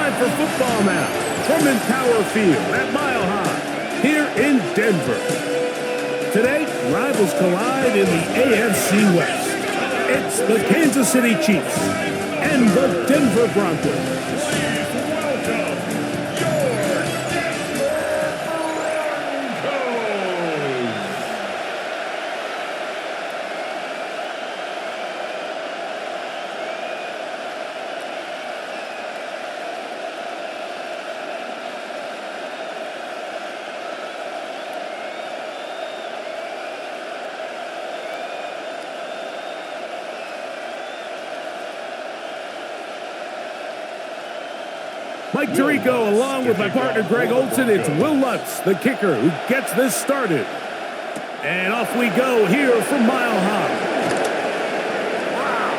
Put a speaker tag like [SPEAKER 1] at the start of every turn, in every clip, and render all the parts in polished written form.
[SPEAKER 1] time for football now from Empower Field at Mile High here in Denver. Today, rivals collide in the AFC West. It's the Kansas City Chiefs and the Denver Broncos. Mike Tirico, along with my partner Greg Olson, it's Will Lutz, the kicker, who gets this started. And off we go here from Mile High. Wow.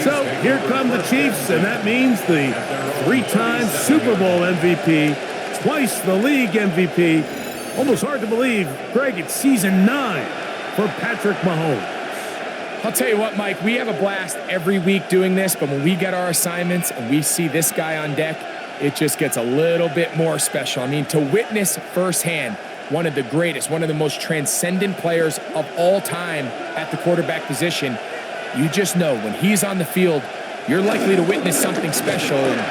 [SPEAKER 1] So here come the Chiefs, and that means the three-time Super Bowl MVP, twice the league MVP. Almost hard to believe, Greg, it's season 9 for Patrick Mahomes.
[SPEAKER 2] I'll tell you what, Mike, we have a blast every week doing this, but when we get our assignments and we see this guy on deck, it just gets a little bit more special. I mean, to witness firsthand one of the greatest, one of the most transcendent players of all time at the quarterback position, you just know when he's on the field, you're likely to witness something special. And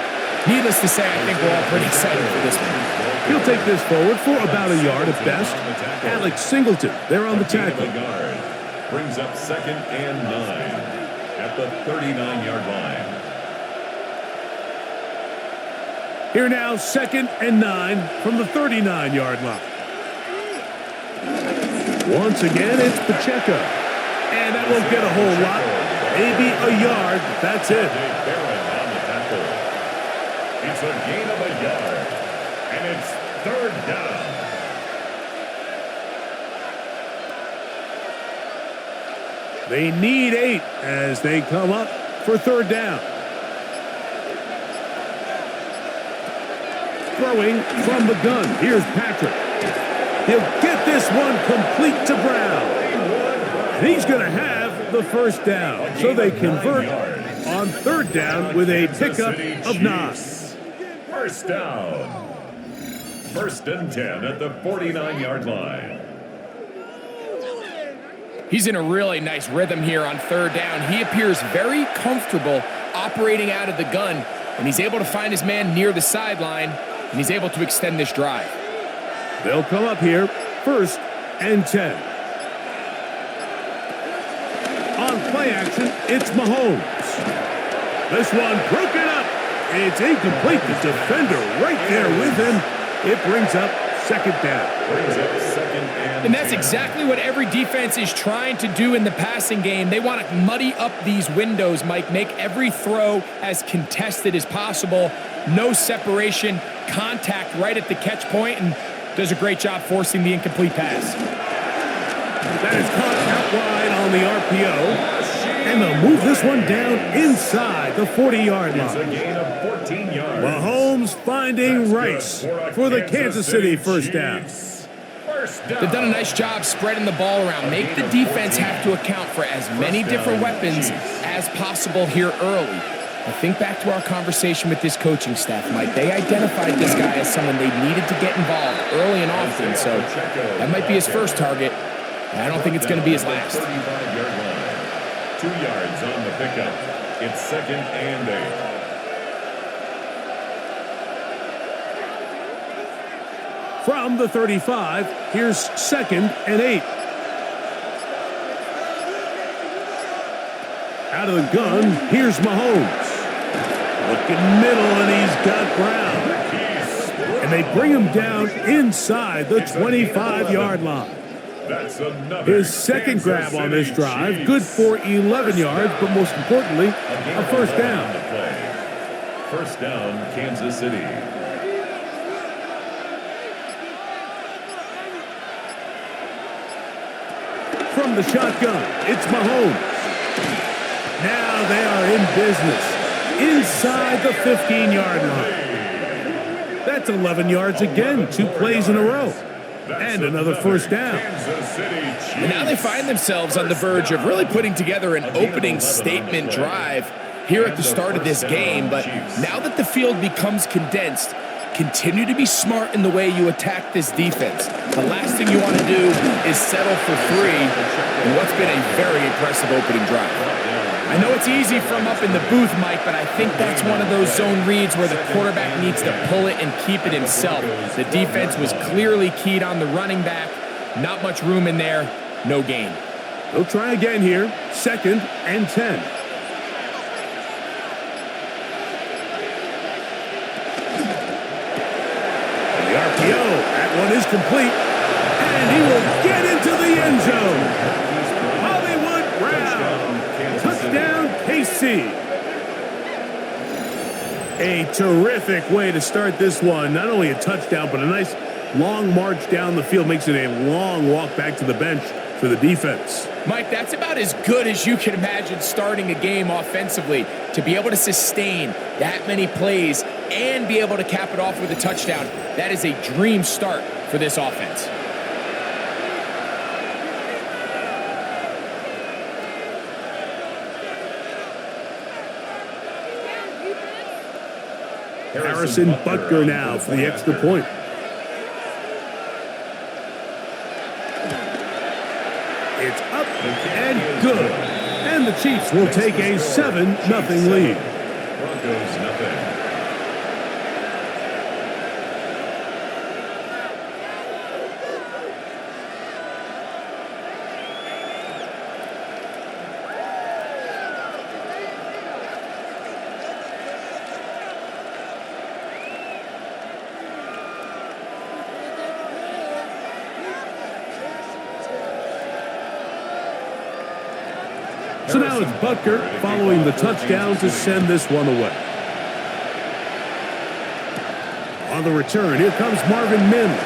[SPEAKER 2] needless to say, I think we're all pretty excited for this one.
[SPEAKER 1] He'll take this forward for about a yard at best. Alex Singleton, they're on the tackle.
[SPEAKER 3] Brings up 2nd and 9 at the 39-yard line.
[SPEAKER 1] Here now, 2nd and 9 from the 39-yard line. Once again, it's Pacheco. And that won't get a whole lot. Maybe a yard, but that's it.
[SPEAKER 3] It's a gain of a yard. And it's 3rd down.
[SPEAKER 1] They need 8 as they come up for 3rd down. Throwing from the gun. Here's Patrick. He'll get this one complete to Brown. And he's going to have the 1st down. So they convert on 3rd down with a pickup of 9.
[SPEAKER 3] 1st down. 1st and 10 at the 49-yard line.
[SPEAKER 2] He's in a really nice rhythm here on 3rd down. He appears very comfortable operating out of the gun, and he's able to find his man near the sideline, and he's able to extend this drive.
[SPEAKER 1] They'll come up here, 1st and 10. On play action, it's Mahomes. This one broken up. It's incomplete. The defender right there with him. It brings up 2nd down.
[SPEAKER 2] And that's exactly what every defense is trying to do in the passing game. They want to muddy up these windows, Mike, make every throw as contested as possible. No separation, contact right at the catch point, and does a great job forcing the incomplete pass.
[SPEAKER 1] That is caught out wide on the RPO. And they'll move this one down inside the 40-yard line.
[SPEAKER 3] It's a gain of 14 yards.
[SPEAKER 1] Mahomes finding Rice for the Kansas City 1st down.
[SPEAKER 2] They've done a nice job spreading the ball around. Make the defense have to account for as many different weapons as possible here early. I think back to our conversation with this coaching staff, Mike. They identified this guy as someone they needed to get involved early and often, so that might be his first target. I don't think it's going to be his last.
[SPEAKER 3] 2 yards on the pickup. It's 2nd and 8.
[SPEAKER 1] From the 35, here's 2nd and 8. Out of the gun, here's Mahomes. Looking middle, and he's got Brown. And they bring him down inside the 25-yard line. His 2nd grab on this drive, good for 11 yards, but most importantly, a 1st down.
[SPEAKER 3] 1st down, Kansas City.
[SPEAKER 1] From the shotgun, it's Mahomes. Now they are in business inside the 15-yard line. That's 11 yards again, 2 plays in a row. And another first down.
[SPEAKER 2] And now they find themselves on the verge of really putting together an opening statement drive here at the start of this game. But now that the field becomes condensed, continue to be smart in the way you attack this defense. The last thing you want to do is settle for 3 in what's been a very impressive opening drive. I know it's easy from up in the booth, Mike, but I think that's one of those zone reads where the quarterback needs to pull it and keep it himself. The defense was clearly keyed on the running back. Not much room in there. No gain.
[SPEAKER 1] They'll try again here. 2nd and 10. The RPO. That one is complete. And he will get into the end zone. Hollywood Brown. Touchdown, KC. A terrific way to start this one. Not only a touchdown, but a nice long march down the field. Makes it a long walk back to the bench for the defense.
[SPEAKER 2] Mike, that's about as good as you can imagine starting a game offensively. To be able to sustain that many plays and be able to cap it off with a touchdown, that is a dream start for this offense.
[SPEAKER 1] Harrison Butker now for the extra point. It's up and good. And the Chiefs will take a 7-0 lead.
[SPEAKER 3] Broncos nothing.
[SPEAKER 1] So now it's Butker following the touchdown to send this one away. On the return, here comes Marvin Mims.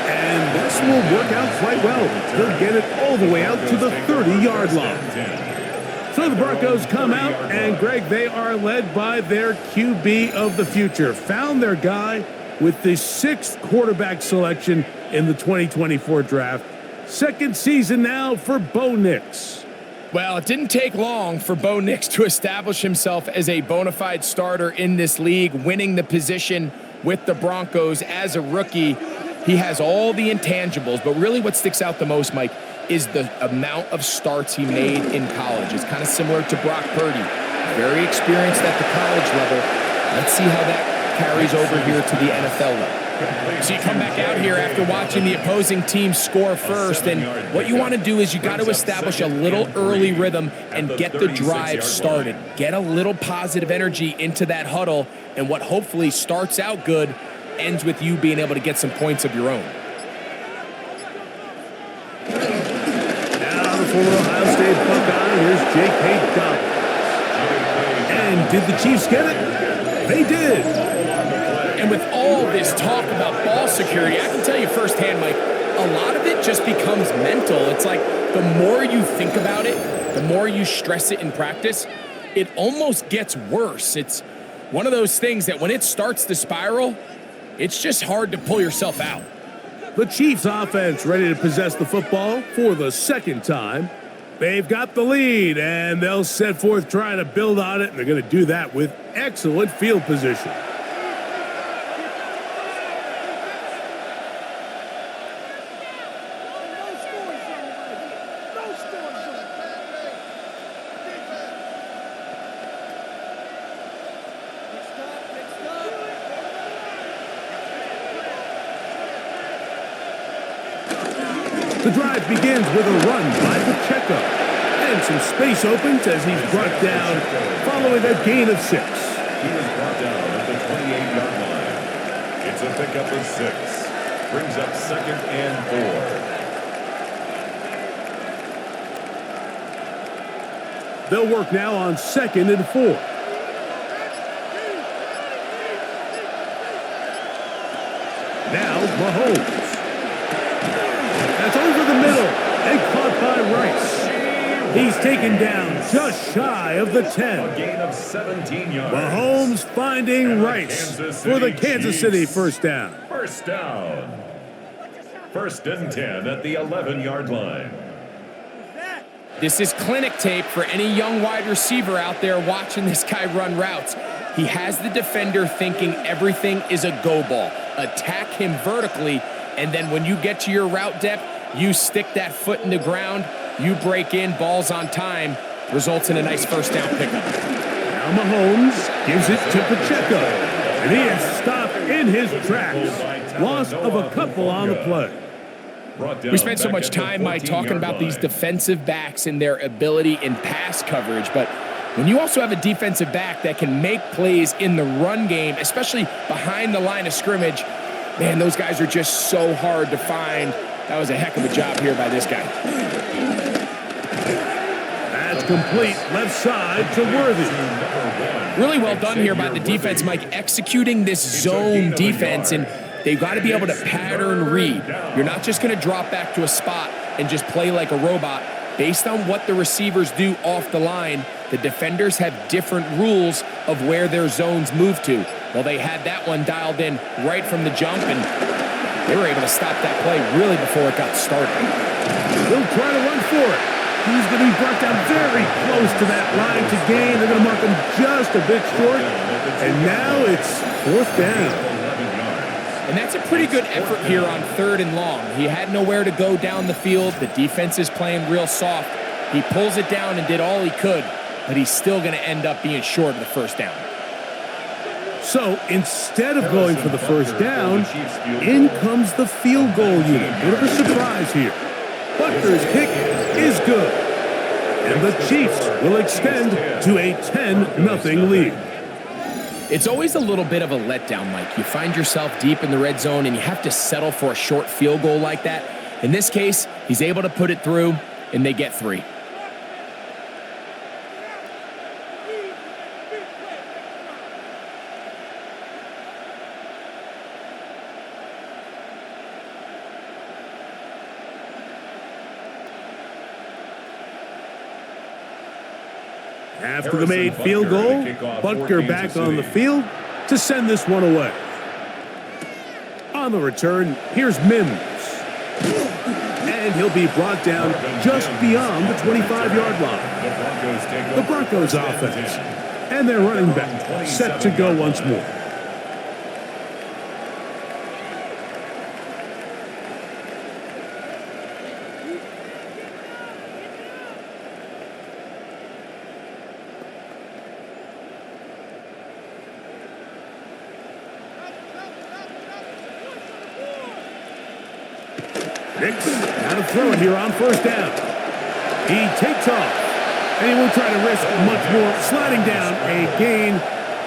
[SPEAKER 1] And this will work out quite well. They'll get it all the way out to the 30-yard line. So the Broncos come out, and Greg, they are led by their QB of the future. Found their guy with the 6th quarterback selection in the 2024 draft. 2nd season now for Bo Nix.
[SPEAKER 2] Well, it didn't take long for Bo Nix to establish himself as a bona fide starter in this league, winning the position with the Broncos as a rookie. He has all the intangibles, but really what sticks out the most, Mike, is the amount of starts he made in college. It's kind of similar to Brock Purdy. Very experienced at the college level. Let's see how that carries over here to the NFL level. So you come back out here after watching the opposing team score first, and what you want to do is you got to establish a little early rhythm and get the drive started. Get a little positive energy into that huddle, and what hopefully starts out good ends with you being able to get some points of your own.
[SPEAKER 1] Now the former Ohio State Buckeye, here's J.K. Dobbins. And did the Chiefs get it? They did.
[SPEAKER 2] And with all this talk about ball security, I can tell you firsthand, Mike, a lot of it just becomes mental. It's like the more you think about it, the more you stress it in practice, it almost gets worse. It's one of those things that when it starts to spiral, it's just hard to pull yourself out.
[SPEAKER 1] The Chiefs offense ready to possess the football for the 2nd time. They've got the lead, and they'll set forth trying to build on it, and they're going to do that with excellent field position. The drive begins with a run by Pacheco. And some space opens as he's brought down following a gain of 6.
[SPEAKER 3] He was brought down at the 28-yard line. It's a pickup of 6. Brings up 2nd and 4.
[SPEAKER 1] They'll work now on 2nd and 4. Now Mahomes. That's over the middle and caught by Rice. He's taken down just shy of the 10.
[SPEAKER 3] A gain of 17 yards.
[SPEAKER 1] Mahomes finding Rice for the Kansas City first down.
[SPEAKER 3] First down. first and 10 at the 11-yard line.
[SPEAKER 2] This is clinic tape for any young wide receiver out there watching this guy run routes. He has the defender thinking everything is a go ball. Attack him vertically, and then when you get to your route depth, you stick that foot in the ground, you break in, balls on time, results in a nice first down pickup.
[SPEAKER 1] Now Mahomes gives it to Pacheco, and he is stopped in his tracks. Loss of a couple on the play.
[SPEAKER 2] We spend so much time, Mike, talking about these defensive backs and their ability in pass coverage, but when you also have a defensive back that can make plays in the run game, especially behind the line of scrimmage, man, those guys are just so hard to find. That was a heck of a job here by this guy.
[SPEAKER 1] That's complete, left side to Worthy.
[SPEAKER 2] Really well done here by the defense, Mike, executing this zone defense, and they've got to be able to pattern read. You're not just going to drop back to a spot and just play like a robot. Based on what the receivers do off the line, the defenders have different rules of where their zones move to. Well, they had that one dialed in right from the jump, and they were able to stop that play really before it got started.
[SPEAKER 1] They'll try to run for it. He's going to be brought down very close to that line to gain. They're going to mark him just a bit short, and now it's fourth down.
[SPEAKER 2] And that's a pretty good effort here on 3rd and long. He had nowhere to go down the field. The defense is playing real soft. He pulls it down and did all he could, but he's still going to end up being short of the first down.
[SPEAKER 1] So instead of going for the first down, in comes the field goal unit. Bit of a surprise here. Butker's kick is good. And the Chiefs will extend to a 10-0 lead.
[SPEAKER 2] It's always a little bit of a letdown, Mike. You find yourself deep in the red zone and you have to settle for a short field goal like that. In this case, he's able to put it through, and they get 3.
[SPEAKER 1] After the made field goal, Butker back on the field to send this one away. On the return, here's Mims. And he'll be brought down just beyond the 25-yard line. The Broncos offense and their running back set to go once more. Nix out of throw it here on first down. He takes off, and he won't try to risk much more, sliding down a gain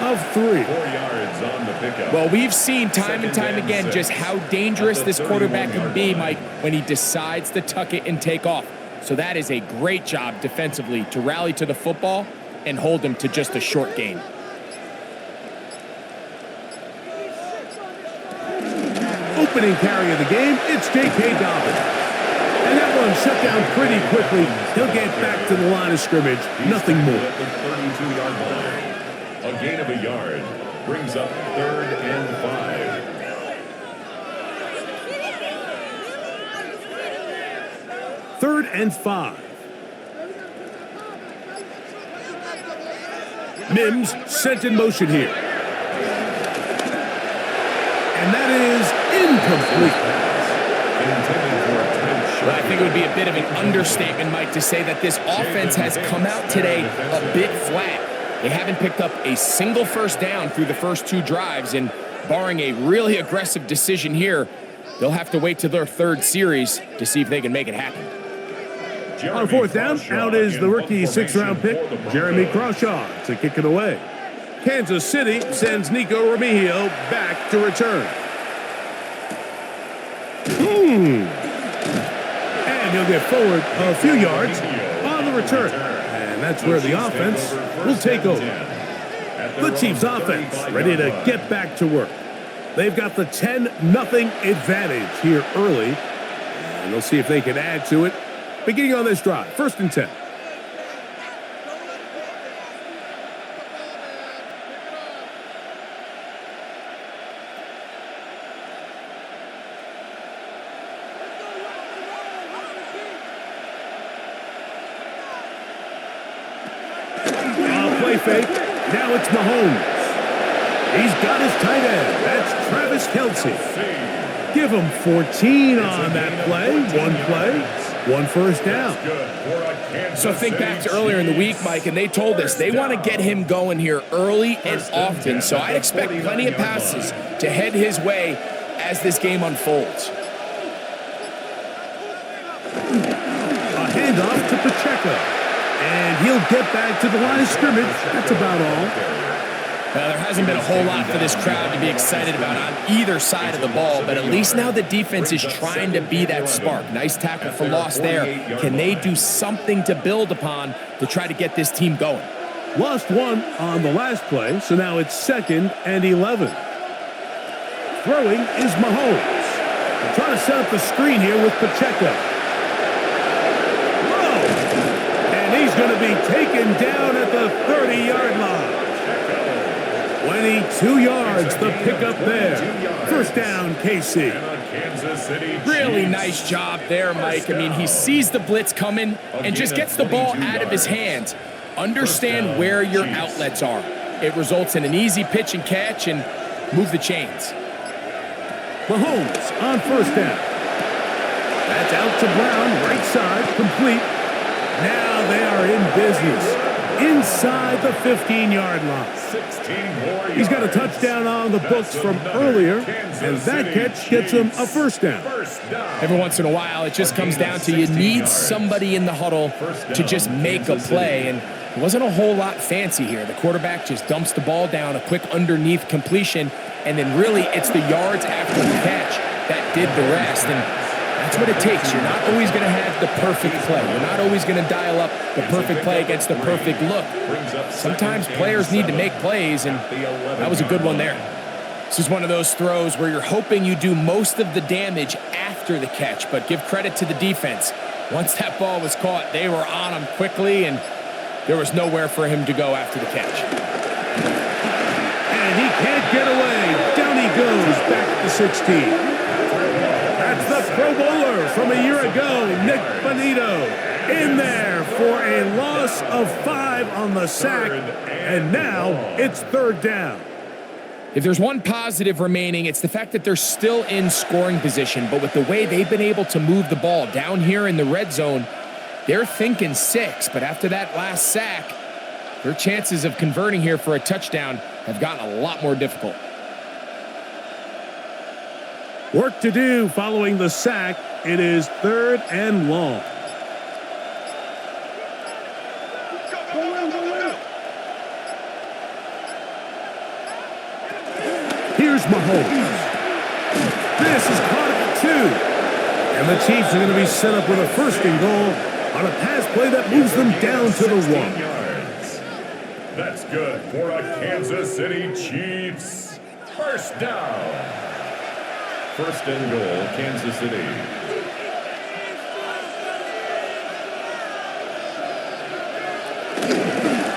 [SPEAKER 1] of 3.
[SPEAKER 3] 4 yards on the pickup.
[SPEAKER 2] Well, we've seen time and time again just how dangerous this quarterback can be, Mike, when he decides to tuck it and take off. So that is a great job defensively to rally to the football and hold him to just a short gain.
[SPEAKER 1] Opening carry of the game, it's J.K. Dobbins. And that one shut down pretty quickly. He'll get back to the line of scrimmage, nothing more.
[SPEAKER 3] At the 32-yard line. A gain of a yard brings up 3rd and 5.
[SPEAKER 1] 3rd and 5. Mims sent in motion here. And that is incomplete.
[SPEAKER 2] Well, I think it would be a bit of an understatement, Mike, to say that this offense has come out today a bit flat. They haven't picked up a single first down through the first 2 drives, and barring a really aggressive decision here, they'll have to wait to their 3rd series to see if they can make it happen.
[SPEAKER 1] On 4th down, out is the rookie 6th-round pick, Jeremy Crawshaw, to kick it away. Kansas City sends Nico Remigio back to return. And he'll get forward a few yards on the return. And that's where the offense will take over. The Chiefs offense ready to get back to work. They've got the 10-0 advantage here early. And they'll see if they can add to it. Beginning on this drive, 1st and 10. fake. Now it's Mahomes. He's got his tight end. That's Travis Kelce. Give him 14 on that play. One first down.
[SPEAKER 2] So think back to earlier in the week, Mike, and they told us they want to get him going here early and often. So I expect plenty of passes to head his way as this game unfolds.
[SPEAKER 1] A handoff to Pacheco. And he'll get back to the line of scrimmage. That's about all.
[SPEAKER 2] Well, there hasn't been a whole lot for this crowd to be excited about on either side of the ball, but at least now the defense is trying to be that spark. Nice tackle for loss there. Can they do something to build upon to try to get this team going?
[SPEAKER 1] Lost one on the last play, so now it's 2nd and 11. Throwing is Mahomes. They're trying to set up the screen here with Pacheco. Whoa! And he's going to be taken down at the 30-yard line. 22 yards, the pickup there. First down, KC.
[SPEAKER 2] Really nice job there, Mike. I mean, he sees the blitz coming and just gets the ball out of his hands. Understand where your outlets are. It results in an easy pitch and catch and move the chains.
[SPEAKER 1] Mahomes on first down. That's out to Brown, right side, complete. Now they are in business. Inside the 15-yard line. He's got a touchdown on the books from earlier, and that catch gets him a first down.
[SPEAKER 2] Every once in a while, it just comes down to you need somebody in the huddle to just make a play, and it wasn't a whole lot fancy here. The quarterback just dumps the ball down, a quick underneath completion, and then really it's the yards after the catch that did the rest. And that's what it takes. You're not always going to have the perfect play. You're not always going to dial up the perfect play against the perfect look. Sometimes players need to make plays, and that was a good one there. This is one of those throws where you're hoping you do most of the damage after the catch, but give credit to the defense. Once that ball was caught, they were on him quickly, and there was nowhere for him to go after the catch.
[SPEAKER 1] And he can't get away. Down he goes, back at the 16. That's the Pro Bowler from a year ago, Nick Bonito, in there for a loss of 5 on the sack, and now it's 3rd down.
[SPEAKER 2] If there's one positive remaining, it's the fact that they're still in scoring position, but with the way they've been able to move the ball down here in the red zone, they're thinking 6, but after that last sack, their chances of converting here for a touchdown have gotten a lot more difficult.
[SPEAKER 1] Work to do following the sack. It is 3rd and long. Here's Mahomes. This is caught at 2. And the Chiefs are going to be set up with a 1st and goal on a pass play that moves them down to the 1.
[SPEAKER 3] That's good for a Kansas City Chiefs. First down. 1st and goal, Kansas City.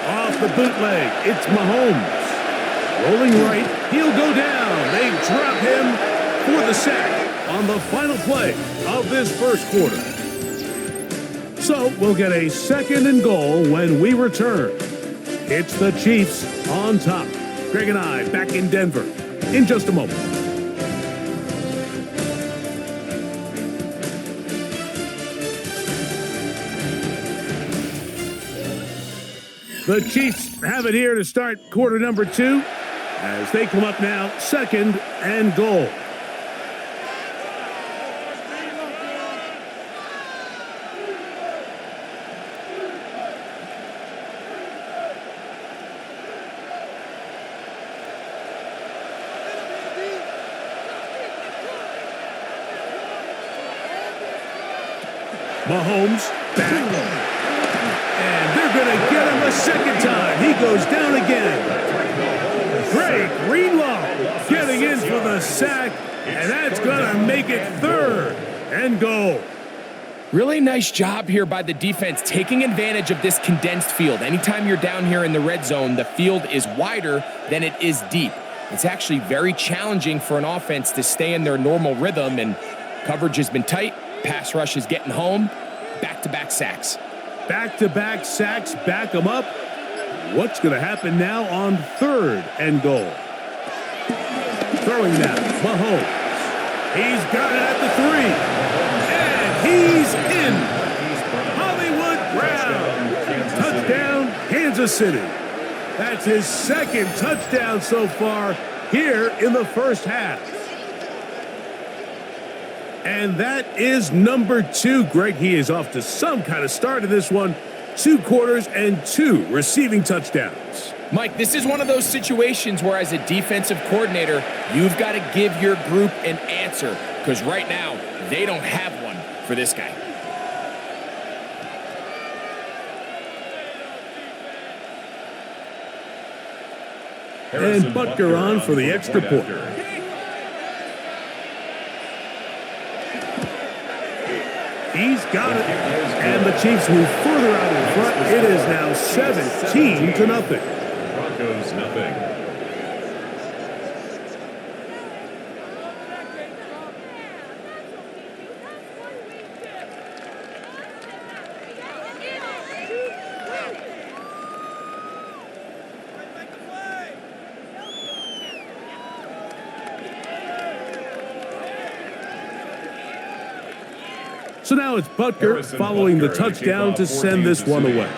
[SPEAKER 1] Off the bootleg, it's Mahomes. Rolling right, he'll go down. They drop him for the sack on the final play of this first quarter. So we'll get a 2nd and goal when we return. It's the Chiefs on top. Greg and I back in Denver in just a moment. The Chiefs have it here to start quarter number 2 as they come up now 2nd and goal. Mahomes back. And they're going to get him a 2nd time. He goes down again. Greg Greenlaw getting in for the sack, and that's going to make it 3rd and goal.
[SPEAKER 2] Really nice job here by the defense, taking advantage of this condensed field. Anytime you're down here in the red zone, the field is wider than it is deep. It's actually very challenging for an offense to stay in their normal rhythm, and coverage has been tight. Pass rush is getting home. Back-to-back sacks.
[SPEAKER 1] Back-to-back sacks back them up. What's going to happen now on 3rd and goal? Throwing now, Mahomes. He's got it at the 3. And he's in. Hollywood Brown. Touchdown, Kansas City. That's his 2nd touchdown so far here in the first half. And that is number 2. Greg, he is off to some kind of start in this one. 2 quarters and 2 receiving touchdowns.
[SPEAKER 2] Mike, this is one of those situations where as a defensive coordinator, you've got to give your group an answer because right now they don't have one for this guy.
[SPEAKER 1] And Butker on for the extra point. He's got it. And the Chiefs move further out in front. It is now 17-0.
[SPEAKER 3] Broncos nothing.
[SPEAKER 1] So now it's Butker following the touchdown to send this one away.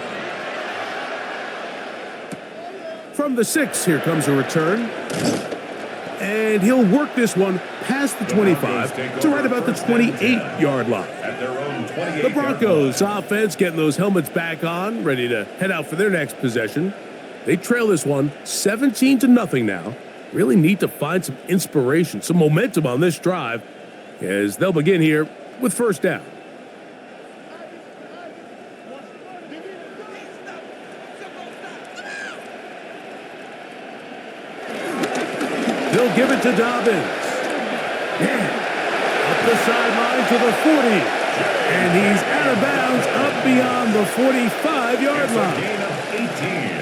[SPEAKER 1] From the 6, here comes a return. And he'll work this one past the 25 to right about the 28-yard line. The Broncos offense getting those helmets back on, ready to head out for their next possession. They trail this one 17-0 now. Really need to find some inspiration, some momentum on this drive as they'll begin here with first down. They'll give it to Dobbins. Yeah. Up the sideline to the 40. And he's out of bounds up beyond the 45-yard line.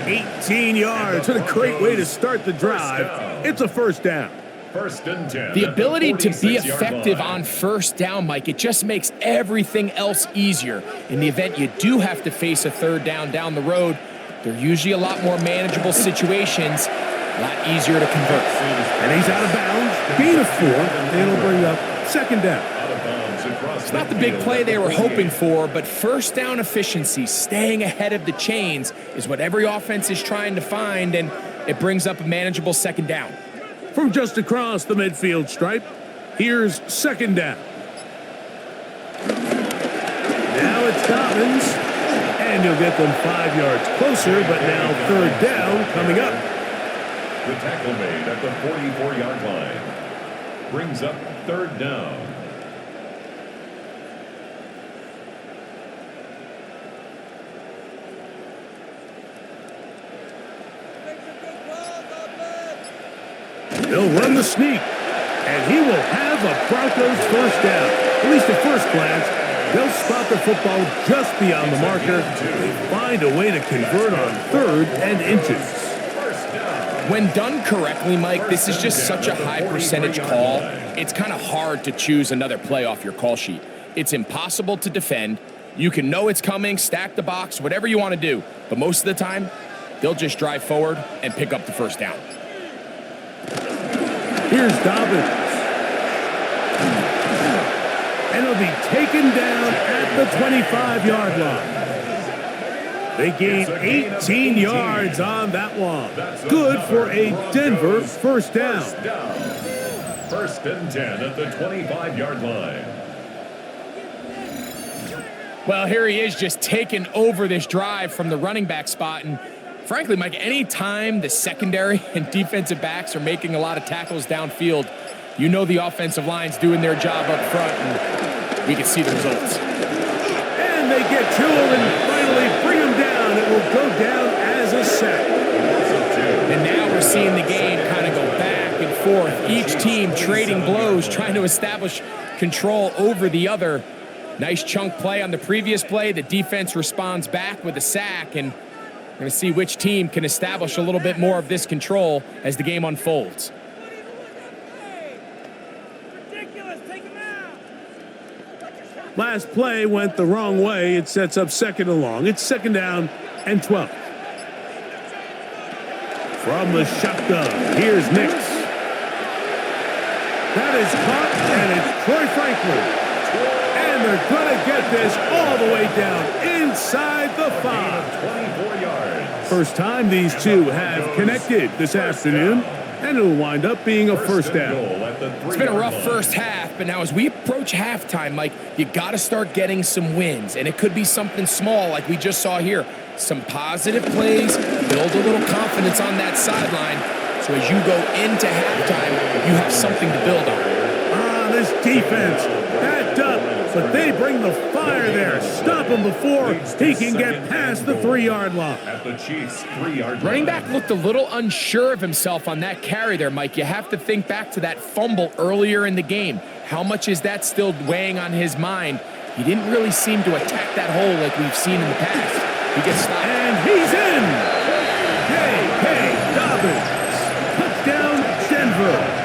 [SPEAKER 1] 18 yards. What a great way to start the drive. It's a first down.
[SPEAKER 3] First and 10.
[SPEAKER 2] The ability to be effective on first down, Mike, it just makes everything else easier. In the event you do have to face a third down the road, they're usually a lot more manageable situations, a lot easier to convert.
[SPEAKER 1] And he's out of bounds, gain of 4, and it'll bring up second down.
[SPEAKER 2] It's not the big play they were hoping for, but first down efficiency, staying ahead of the chains, is what every offense is trying to find, and it brings up a manageable second down.
[SPEAKER 1] From just across the midfield stripe, here's second down. Now it's Dobbins, and he'll get them 5 yards closer, but now third down coming up.
[SPEAKER 3] The tackle made at the 44-yard line brings up third down.
[SPEAKER 1] They'll run the sneak, and he will have a Broncos first down. At least at first glance, they'll spot the football just beyond the marker. They find a way to convert on 3rd and inches.
[SPEAKER 2] When done correctly, Mike, this is just such a high percentage call. It's kind of hard to choose another play off your call sheet. It's impossible to defend. You can know it's coming, stack the box, whatever you want to do. But most of the time, they'll just drive forward and pick up the first down.
[SPEAKER 1] Here's Dobbins. And he'll be taken down at the 25-yard line. They gain 18 yards on that one. Good for a Denver first down.
[SPEAKER 3] First and 10 at the 25-yard line.
[SPEAKER 2] Well, here he is just taking over this drive from the running back spot. And frankly, Mike, any time the secondary and defensive backs are making a lot of tackles downfield, you know the offensive line's doing their job up front, and we can see the results.
[SPEAKER 1] And they get to him and finally bring him down. It will go down as a sack.
[SPEAKER 2] And now we're seeing the game kind of go back and forth. Each team trading blows, trying to establish control over the other. Nice chunk play on the previous play. The defense responds back with a sack, and we're going to see which team can establish a little bit more of this control as the game unfolds.
[SPEAKER 1] Last play went the wrong way. It sets up second and long. It's second down and 12. From the shotgun, here's Nix. That is caught, and it's Troy Franklin. And they're going to get this all the way down inside the 5.
[SPEAKER 3] 24 yards.
[SPEAKER 1] First time these two have connected this afternoon, and it'll wind up being a first down.
[SPEAKER 2] It's been a rough first half, but now as we approach halftime, Mike, you got to start getting some wins, and it could be something small like we just saw here. Some positive plays, build a little confidence on that sideline, so as you go into halftime, you have something to build on.
[SPEAKER 1] This defense backed up, but they bring the fire there. Stop him before he can get past the 3-yard line.
[SPEAKER 3] At the Chiefs' 3-yard line.
[SPEAKER 2] Running back looked a little unsure of himself on that carry there, Mike. You have to think back to that fumble earlier in the game. How much is that still weighing on his mind? He didn't really seem to attack that hole like we've seen in the past. He gets stopped.
[SPEAKER 1] And he's in! J.K. Dobbins. Touchdown, Denver.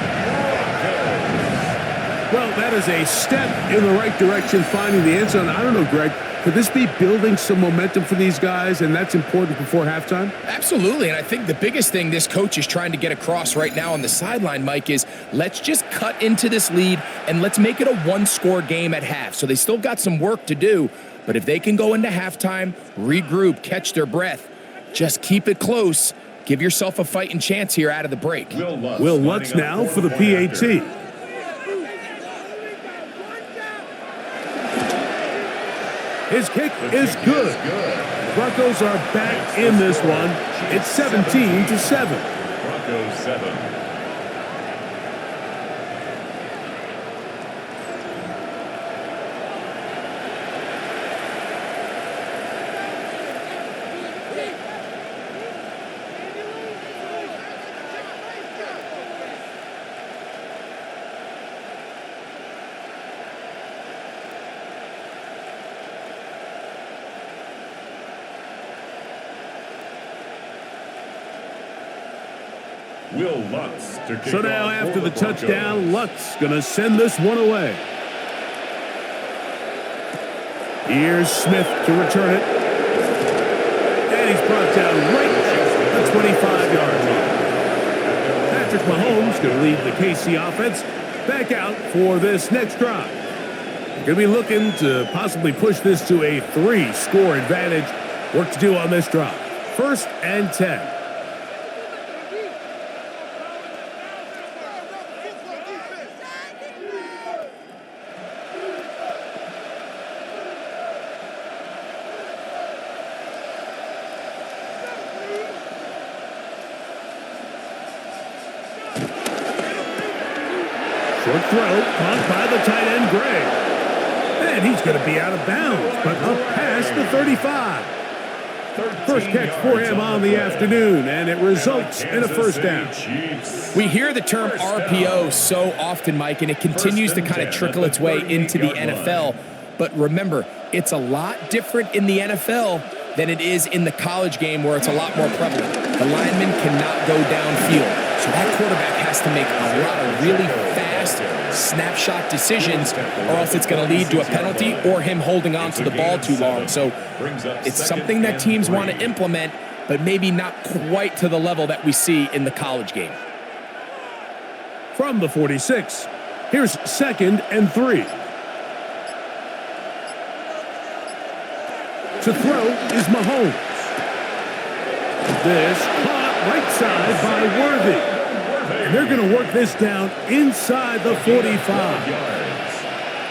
[SPEAKER 1] Well, that is a step in the right direction, finding the end zone. I don't know, Greg, could this be building some momentum for these guys, and that's important before halftime?
[SPEAKER 2] Absolutely, and I think the biggest thing this coach is trying to get across right now on the sideline, Mike, is let's just cut into this lead, and let's make it a one-score game at half. So they still got some work to do, but if they can go into halftime, regroup, catch their breath, just keep it close, give yourself a fighting chance here out of the break.
[SPEAKER 1] Will Lutz now for the PAT. His kick is good. Broncos are back in this one. It's 17-7.
[SPEAKER 3] Broncos 7. Will Lutz to kick
[SPEAKER 1] So now
[SPEAKER 3] off
[SPEAKER 1] after
[SPEAKER 3] for
[SPEAKER 1] the
[SPEAKER 3] Broncos.
[SPEAKER 1] touchdown, Lutz going to send this one away. Here's Smith to return it. And he's brought down right at the 25-yard line. Patrick Mahomes going to lead the KC offense back out for this next drive. Going to be looking to possibly push this to a 3-score advantage. Work to do on this drive. 1st and 10. Short throw, caught by the tight end, Gray. And he's going to be out of bounds, but up past the 35. First catch for him on the afternoon, and it results in a first down.
[SPEAKER 2] We hear the term RPO so often, Mike, and it continues to kind of trickle its way into the NFL. But remember, it's a lot different in the NFL than it is in the college game where it's a lot more prevalent. The lineman cannot go downfield. So that quarterback has to make a lot of really fast snapshot decisions, or else it's going to lead to a penalty or him holding on to the ball too long. So it's something that teams want to implement, but maybe not quite to the level that we see in the college game.
[SPEAKER 1] From the 46, here's 2nd and 3. To throw is Mahomes. This caught right side by Worthy. And they're going to work this down inside the 45.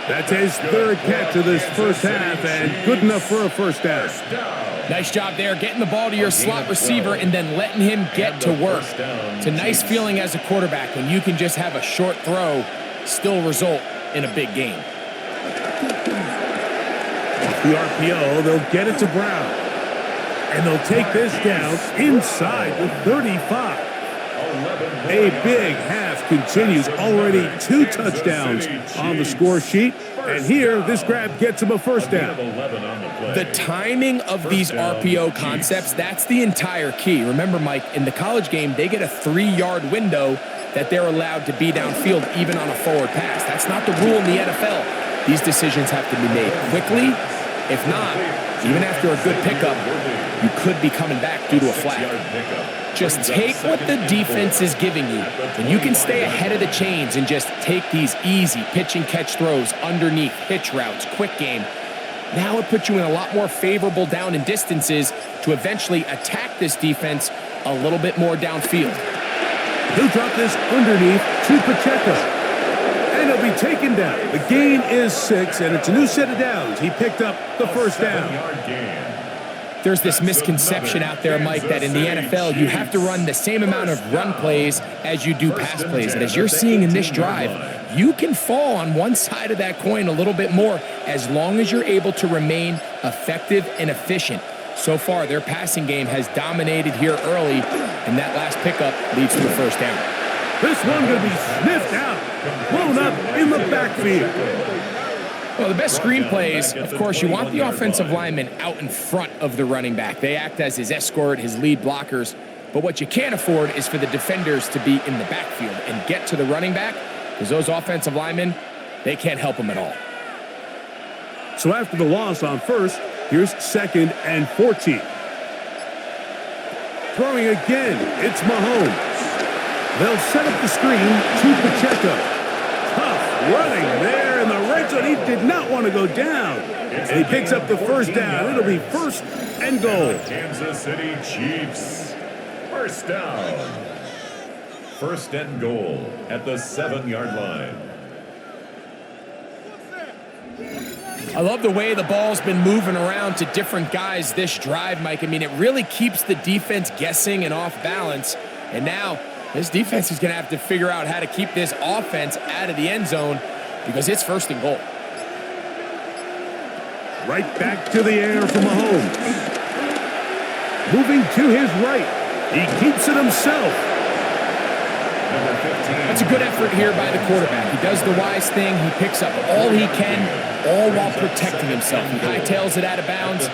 [SPEAKER 1] That's his 3rd catch of this first half, and good enough for a first down.
[SPEAKER 2] Nice job there, getting the ball to your slot receiver and then letting him get to work. It's a nice feeling as a quarterback when you can just have a short throw still result in a big game.
[SPEAKER 1] Off the RPO, they'll get it to Brown. And they'll take this down inside the 35. A big half continues. Already 2 touchdowns on the score sheet. And here, this grab gets him a first down.
[SPEAKER 2] The timing of these RPO concepts, that's the entire key. Remember, Mike, in the college game, they get a 3-yard window that they're allowed to be downfield even on a forward pass. That's not the rule in the NFL. These decisions have to be made quickly. If not, even after a good pickup, you could be coming back due to a flag. Just take what the defense is giving you, and you can stay ahead of the chains and just take these easy pitch and catch throws underneath, hitch routes, quick game. Now it puts you in a lot more favorable down and distances to eventually attack this defense a little bit more downfield.
[SPEAKER 1] He'll drop this underneath to Pacheco. And he'll be taken down. The gain is 6, and it's a new set of downs. He picked up the first down.
[SPEAKER 2] There's this misconception out there, Mike, that in the NFL, you have to run the same amount of run plays as you do pass plays. And as you're seeing in this drive, you can fall on one side of that coin a little bit more as long as you're able to remain effective and efficient. So far, their passing game has dominated here early, and that last pickup leads to the first down.
[SPEAKER 1] This one going to be sniffed out, blown up in the backfield.
[SPEAKER 2] Well, the best screen plays, of course, you want the offensive lineman out in front of the running back. They act as his escort, his lead blockers. But what you can't afford is for the defenders to be in the backfield and get to the running back, because those offensive linemen, they can't help him at all.
[SPEAKER 1] So after the loss on first, here's 2nd and 14. Throwing again, it's Mahomes. They'll set up the screen to Pacheco. Tough running there in the red zone. He did not want to go down. And he picks up the first down. It'll be 1st and goal.
[SPEAKER 3] Kansas City Chiefs. First down. 1st and goal at the 7-yard line.
[SPEAKER 2] I love the way the ball's been moving around to different guys this drive, Mike. I mean, it really keeps the defense guessing and off balance. And now this defense is going to have to figure out how to keep this offense out of the end zone because it's 1st and goal.
[SPEAKER 1] Right back to the air for Mahomes. Moving to his right. He keeps it himself.
[SPEAKER 2] That's a good effort here by the quarterback. He does the wise thing. He picks up all he can, all while protecting himself. He hightails it out of bounds.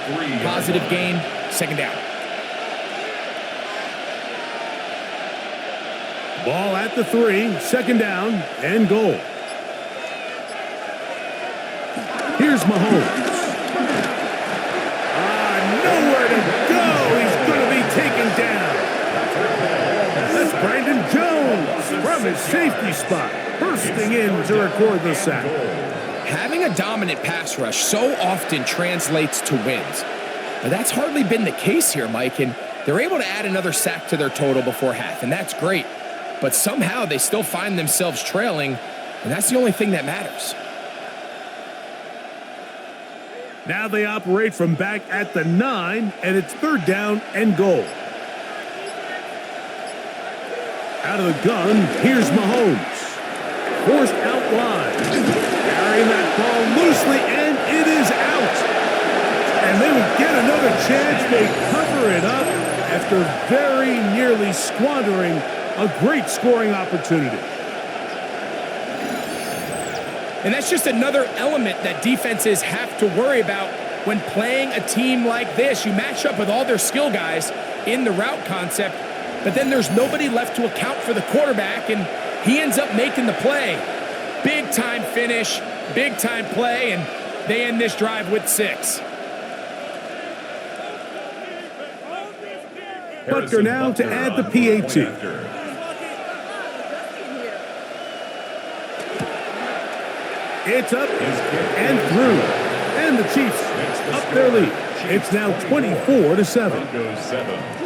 [SPEAKER 2] Positive gain. 2nd down.
[SPEAKER 1] Ball at the 3. 2nd down and goal. Here's Mahomes. Nowhere to go. He's going to be taken down. That's Brandon Jones from his safety spot, bursting in to record the sack.
[SPEAKER 2] Having a dominant pass rush so often translates to wins. But that's hardly been the case here, Mike, and they're able to add another sack to their total before half, and that's great. But somehow they still find themselves trailing, and that's the only thing that matters.
[SPEAKER 1] Now they operate from back at the 9, and it's 3rd down and goal. Out of the gun, here's Mahomes. Forced out wide. Carrying that ball loosely, and it is out. And they would get another chance. They cover it up after very nearly squandering a great scoring opportunity.
[SPEAKER 2] And that's just another element that defenses have to worry about when playing a team like this. You match up with all their skill guys in the route concept, but then there's nobody left to account for the quarterback, and he ends up making the play. Big time finish, big time play, and they end this drive with 6.
[SPEAKER 1] Butker now to add the PAT. It's up and through. And the Chiefs up their lead. It's now 24-7.
[SPEAKER 3] Broncos 7.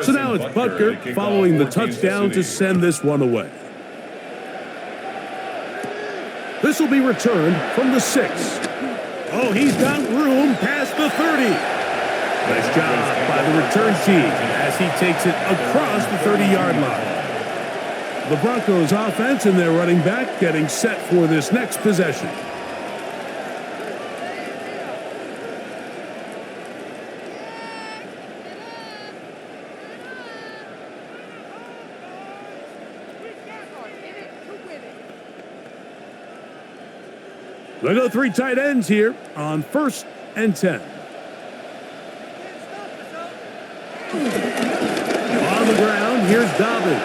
[SPEAKER 1] So now it's Butker following the touchdown to send this one away. This will be returned from the 6. Oh, he's got room past the 30. Nice job by the return team as he takes it across the 30-yard line. The Broncos offense and their running back getting set for this next possession. They'll go 3 tight ends here on 1st and 10. On the ground, here's Dobbins.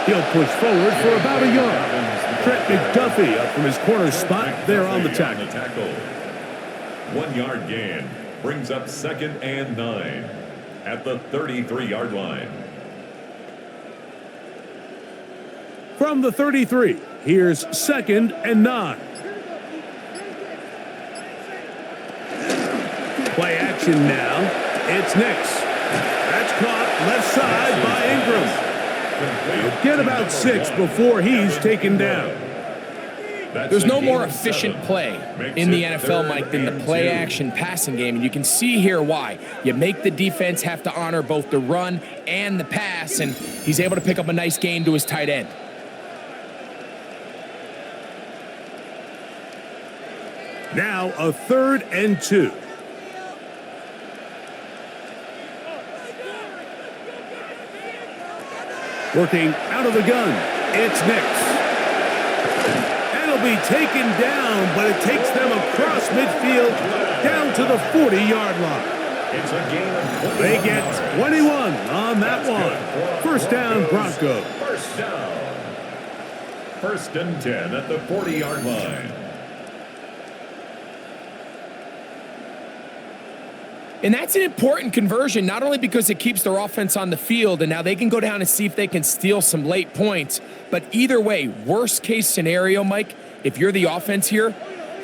[SPEAKER 1] He'll push forward for about a yard. Trent McDuffie up from his corner spot there on the tackle.
[SPEAKER 3] 1 yard gain brings up 2nd and 9 at the 33-yard line.
[SPEAKER 1] From the 33, here's 2nd and 9. Play action now. It's Nix. That's caught left side by Ingram. He'll get about 6 before he's taken down.
[SPEAKER 2] There's no more efficient play in the NFL, Mike, than the play-action passing game, and you can see here why. You make the defense have to honor both the run and the pass, and he's able to pick up a nice gain to his tight end.
[SPEAKER 1] Now a 3rd and 2. Working out of the gun, it's Nix. And he'll be taken down, but it takes them across midfield down to the 40-yard line.
[SPEAKER 3] It's a gain of 21.
[SPEAKER 1] They get 21 on that one. First down, Broncos.
[SPEAKER 3] First down. 1st and 10 at the 40-yard line.
[SPEAKER 2] And that's an important conversion, not only because it keeps their offense on the field, and now they can go down and see if they can steal some late points, but either way, worst case scenario, Mike, if you're the offense here,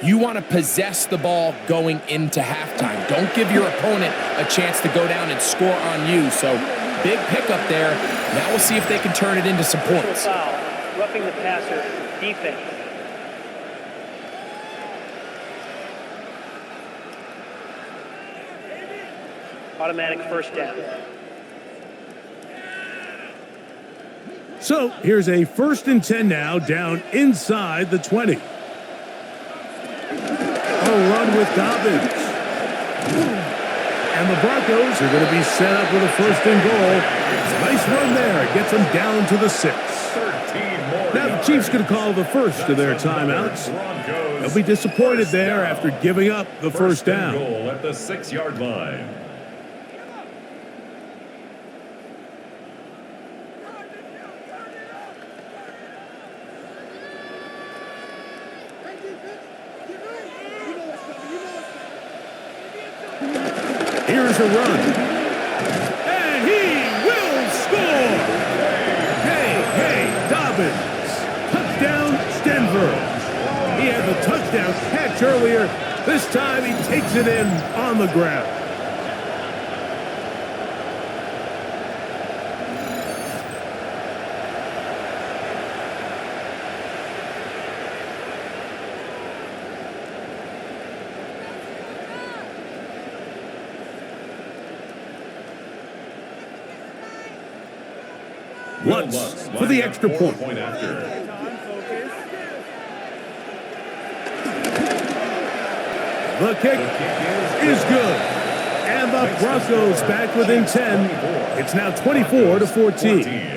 [SPEAKER 2] you want to possess the ball going into halftime. Don't give your opponent a chance to go down and score on you. So big pickup there. Now we'll see if they can turn it into some points.
[SPEAKER 4] Foul, roughing the passer, defense. Automatic first down.
[SPEAKER 1] So here's a 1st and 10 now, down inside the 20. A run with Dobbins. And the Broncos are going to be set up with a 1st and goal. It's a nice run there. It gets them down to the 6. Now the Chiefs going to call the first of their timeouts. They'll be disappointed there after giving up the first down.
[SPEAKER 3] Goal at the 6-yard line.
[SPEAKER 1] Here's a run. And he will score! Hey, Dobbins. Touchdown, Denver. He had the touchdown catch earlier. This time he takes it in on the ground. Lutz for the extra point. The kick is good. And the Broncos back within 10. It's now 24-14.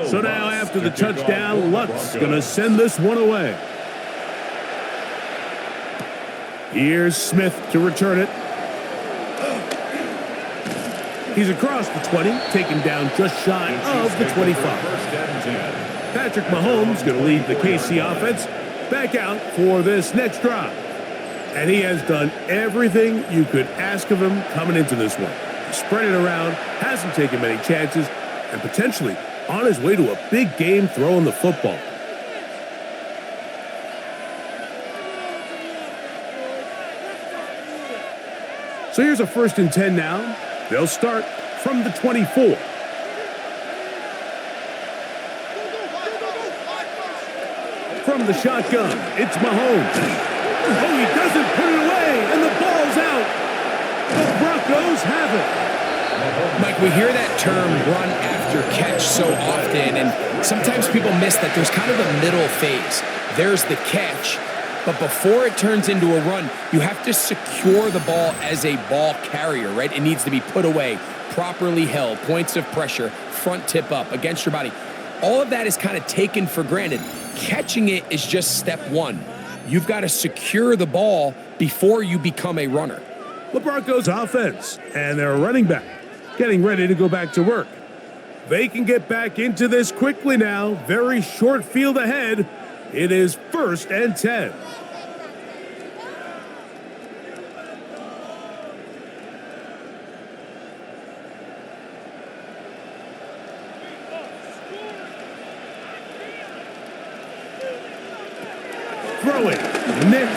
[SPEAKER 1] So now after the touchdown, Lutz going to send this one away. Here's Smith to return it. He's across the 20, taken down just shy of the 25. Patrick Mahomes going to lead the KC offense back out for this next drive. And he has done everything you could ask of him coming into this one. He spread it around, hasn't taken many chances, and potentially on his way to a big game throwing the football. So here's a 1st and 10 now. They'll start from the 24. From the shotgun, it's Mahomes. Oh, he doesn't put it away, and the ball's out. The Broncos have it.
[SPEAKER 2] Mike, we hear that term run after catch so often, and sometimes people miss that there's kind of a middle phase. There's the catch, but before it turns into a run, you have to secure the ball as a ball carrier, right? It needs to be put away, properly held, points of pressure, front tip up against your body. All of that is kind of taken for granted. Catching it is just step one. You've got to secure the ball before you become a runner.
[SPEAKER 1] The Broncos offense and their running back getting ready to go back to work. They can get back into this quickly now. Very short field ahead. It is 1st and 10. Throwing, Nix.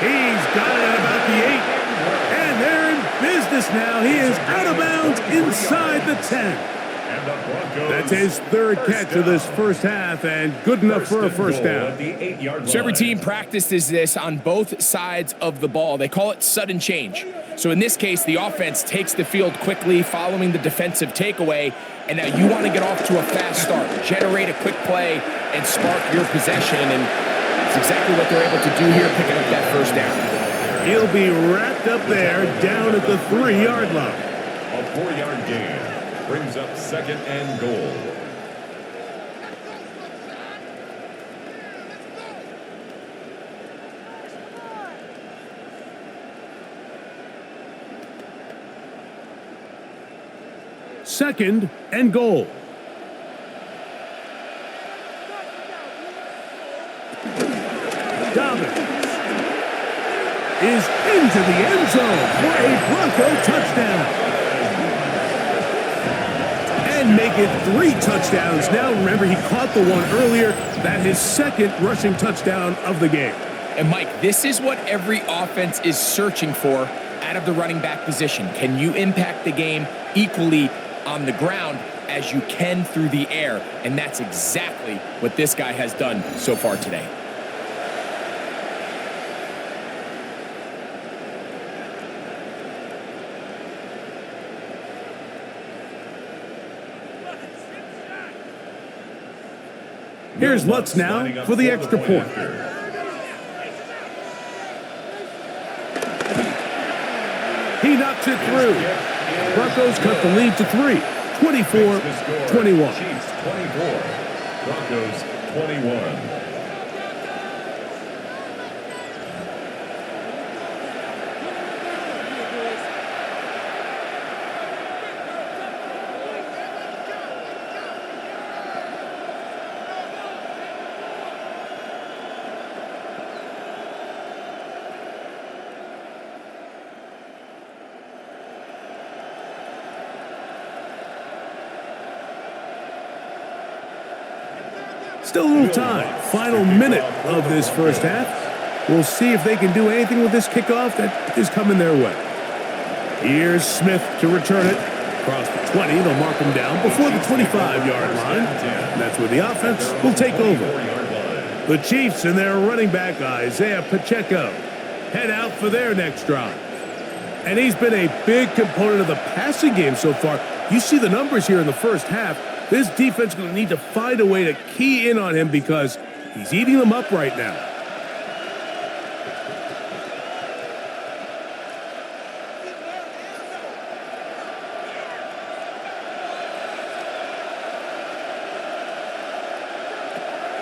[SPEAKER 1] He's got it at about the 8. And they're in business now. He is out of bounds inside the 10. That's his 3rd catch of this first half, and good enough for a first down.
[SPEAKER 2] So every team practices this on both sides of the ball. They call it sudden change. So in this case, the offense takes the field quickly following the defensive takeaway, and now you want to get off to a fast start, generate a quick play, and spark your possession, and it's exactly what they're able to do here, picking up that first down.
[SPEAKER 1] He'll be wrapped up there, down at the 3-yard line.
[SPEAKER 3] A 4-yard gain brings up 2nd and goal.
[SPEAKER 1] Second and goal. Dobbins is into the end zone for a Bronco touchdown. And make it 3 touchdowns now. Remember, he caught the one earlier. That is 2nd rushing touchdown of the game.
[SPEAKER 2] And Mike, this is what every offense is searching for out of the running back position. Can you impact the game equally on the ground as you can through the air? And that's exactly what this guy has done so far today.
[SPEAKER 1] Here's Lutz now for the extra point. He knocks it through. Broncos cut the lead to 3, 24-21.
[SPEAKER 3] Chiefs 24, Broncos 21.
[SPEAKER 1] Still a little time. Final minute of this first half. We'll see if they can do anything with this kickoff that is coming their way. Here's Smith to return it. Across the 20, they'll mark him down before the 25-yard line. And that's where the offense will take over. The Chiefs and their running back, Isaiah Pacheco, head out for their next drive. And he's been a big component of the passing game so far. You see the numbers here in the first half. This defense is going to need to find a way to key in on him because he's eating them up right now.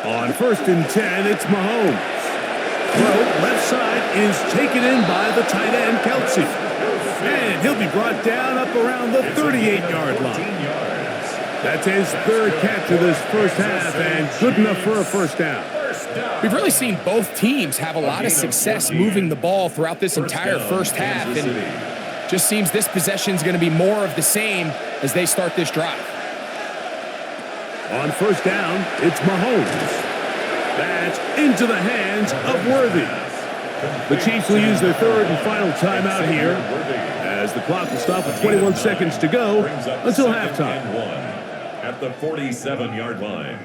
[SPEAKER 1] On 1st and 10, it's Mahomes. Throw left side is taken in by the tight end, Kelsey. And he'll be brought down up around the 38-yard line. That's his 3rd catch of this first half, and good enough for a first down.
[SPEAKER 2] We've really seen both teams have a lot of success moving the ball throughout this entire first half, and just seems this possession is going to be more of the same as they start this drive.
[SPEAKER 1] On 1st down, it's Mahomes. That's into the hands of Worthy. The Chiefs will use their 3rd and final timeout here as the clock will stop with 21 seconds to go until halftime.
[SPEAKER 3] At the 47-yard line.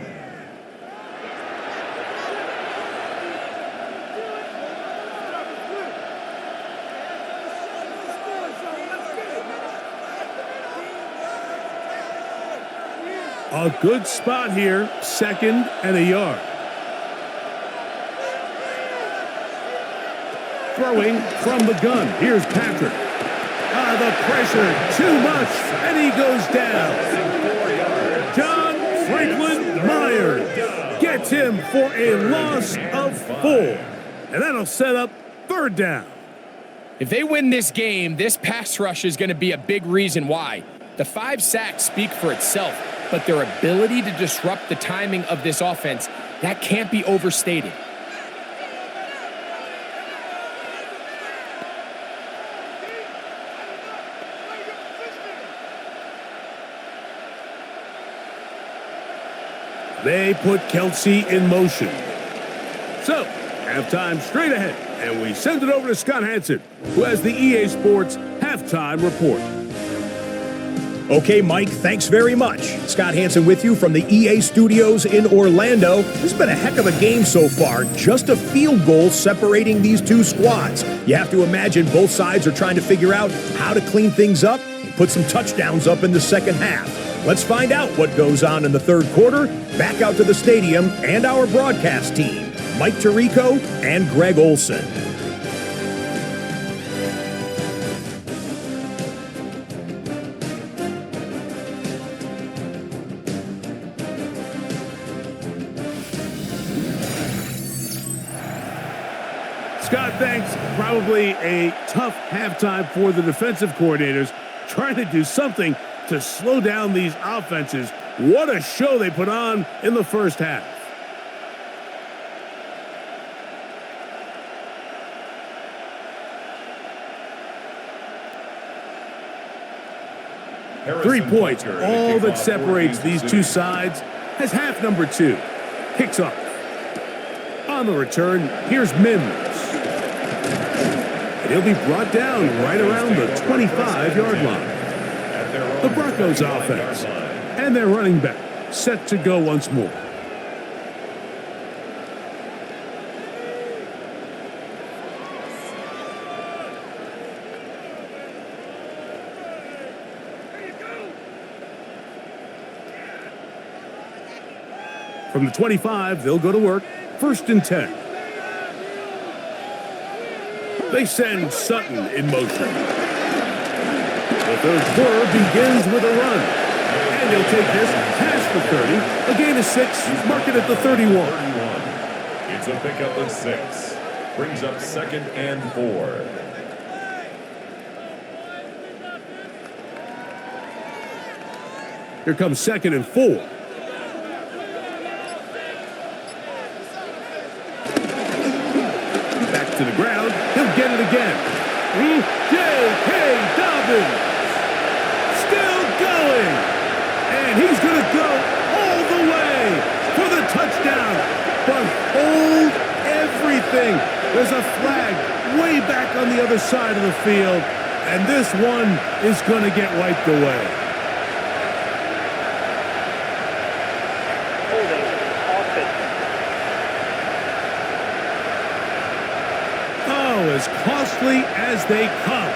[SPEAKER 1] A good spot here, 2nd and a yard. Throwing from the gun. Here's Patrick. The pressure, too much, and he goes down. John Franklin Myers gets him for a loss of 4. And that'll set up 3rd down.
[SPEAKER 2] If they win this game, this pass rush is going to be a big reason why. The 5 sacks speak for itself, but their ability to disrupt the timing of this offense, that can't be overstated.
[SPEAKER 1] They put Kelsey in motion. So, halftime straight ahead, and we send it over to Scott Hansen, who has the EA Sports Halftime Report.
[SPEAKER 5] Okay, Mike, thanks very much. Scott Hansen with you from the EA Studios in Orlando. This has been a heck of a game so far. Just a field goal separating these two squads. You have to imagine both sides are trying to figure out how to clean things up and put some touchdowns up in the second half. Let's find out what goes on in the third quarter. Back out to the stadium and our broadcast team, Mike Tirico and Greg Olson.
[SPEAKER 1] Scott, thanks. Probably a tough halftime for the defensive coordinators, trying to do something to slow down these offenses. What a show they put on in the first half.
[SPEAKER 3] Harrison
[SPEAKER 1] 3 points,
[SPEAKER 3] Butker,
[SPEAKER 1] all
[SPEAKER 3] the
[SPEAKER 1] that
[SPEAKER 3] kickoff
[SPEAKER 1] separates
[SPEAKER 3] for
[SPEAKER 1] these
[SPEAKER 3] Kansas
[SPEAKER 1] two
[SPEAKER 3] City.
[SPEAKER 1] sides, has half number 2. Kicks off. On the return, here's Mims. And he'll be brought down right around the 25-yard line. The Broncos offense and their running back set to go once more. From the 25, they'll go to work. 1st and 10. They send Sutton in motion. The third quarter begins with a run. And he'll take this past the 30. A gain of 6, mark it at the 31.
[SPEAKER 3] It's a pickup of 6. Brings up 2nd and 4.
[SPEAKER 1] Here comes 2nd and 4. Back to the ground. He'll get it again. J.K. Dobbins. Still going. And he's going to go all the way for the touchdown. But hold everything. There's a flag way back on the other side of the field. And this one is going to get wiped away.
[SPEAKER 4] Holding offense.
[SPEAKER 1] Oh, as costly as they come.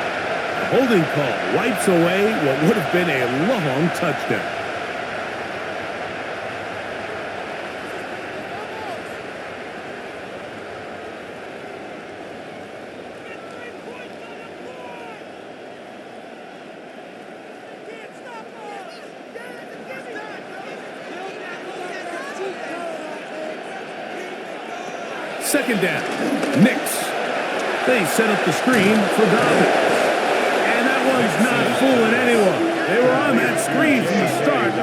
[SPEAKER 1] The holding call wipes away what would have been a long touchdown. Second down. Knicks. They set up the screen for Dobbins. And that one's not fooling anyone. They were on that screen from the start.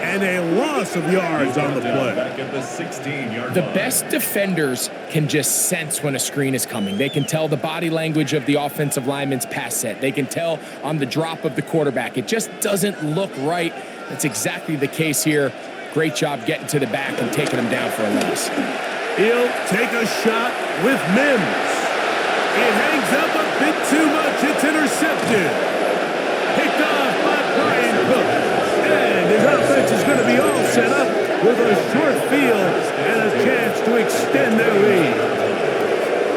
[SPEAKER 1] And a loss of yards on the play.
[SPEAKER 3] Back at the 16-yard
[SPEAKER 2] The
[SPEAKER 3] line.
[SPEAKER 2] best defenders can just sense when a screen is coming. They can tell the body language of the offensive lineman's pass set. They can tell on the drop of the quarterback. It just doesn't look right. That's exactly the case here. Great job getting to the back and taking him down for a loss.
[SPEAKER 1] He'll take a shot with Mims. It hangs up a bit too much. It's intercepted. Picked off by Brian Cook. And his offense is going to be all set up with a short field and a chance to extend their lead.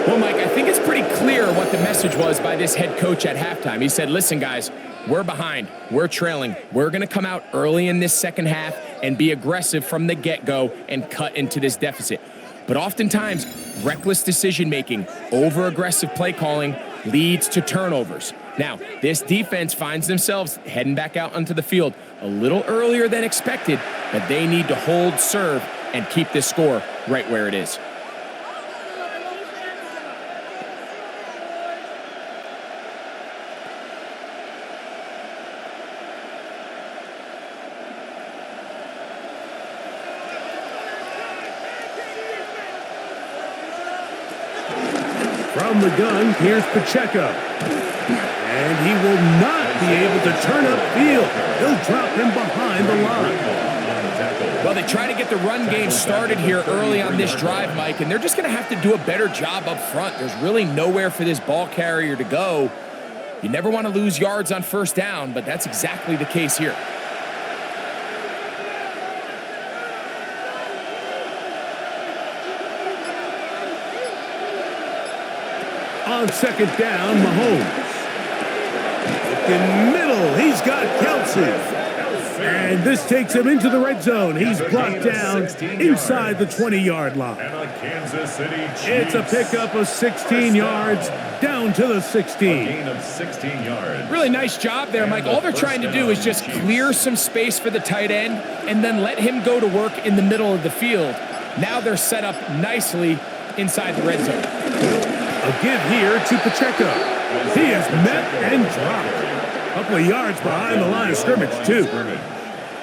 [SPEAKER 2] Well, Mike, I think it's pretty clear what the message was by this head coach at halftime. He said, listen, guys, we're behind, we're trailing. We're going to come out early in this second half and be aggressive from the get-go and cut into this deficit. But oftentimes, reckless decision-making, over-aggressive play calling leads to turnovers. Now, this defense finds themselves heading back out onto the field a little earlier than expected, but they need to hold serve and keep this score right where it is.
[SPEAKER 1] From the gun, here's Pacheco. And he will not be able to turn upfield. He'll drop him behind the line.
[SPEAKER 2] Well, they try to get the run game started here early on this drive, Mike, and they're just going to have to do a better job up front. There's really nowhere for this ball carrier to go. You never want to lose yards on first down, but that's exactly the case here.
[SPEAKER 1] On second down, Mahomes. In middle, he's got Kelsey. And this takes him into the red zone. He's brought down inside the 20-yard line. It's a pickup of 16 yards down to the 16.
[SPEAKER 3] Gain of 16 yards.
[SPEAKER 2] Really nice job there, Mike. All they're trying to do is just clear some space for the tight end and then let him go to work in the middle of the field. Now they're set up nicely inside the red zone.
[SPEAKER 1] A give here to Pacheco. He is met and dropped. A couple of yards behind the line of scrimmage, too.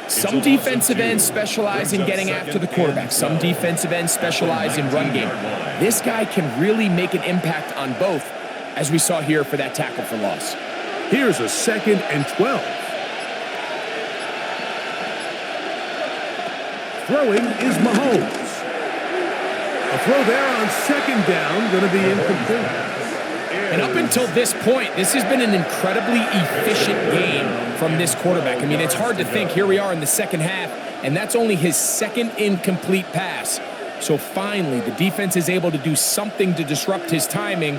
[SPEAKER 2] Some defensive ends specialize in getting after the quarterback. Some defensive ends specialize in run game. This guy can really make an impact on both, as we saw here for that tackle for loss.
[SPEAKER 1] Here's a 2nd and 12. Throwing is Mahomes. A throw there on 2nd down, going to be incomplete.
[SPEAKER 2] And up until this point, this has been an incredibly efficient game from this quarterback. I mean, it's hard to think. Here we are in the second half, and that's only his 2nd incomplete pass. So finally, the defense is able to do something to disrupt his timing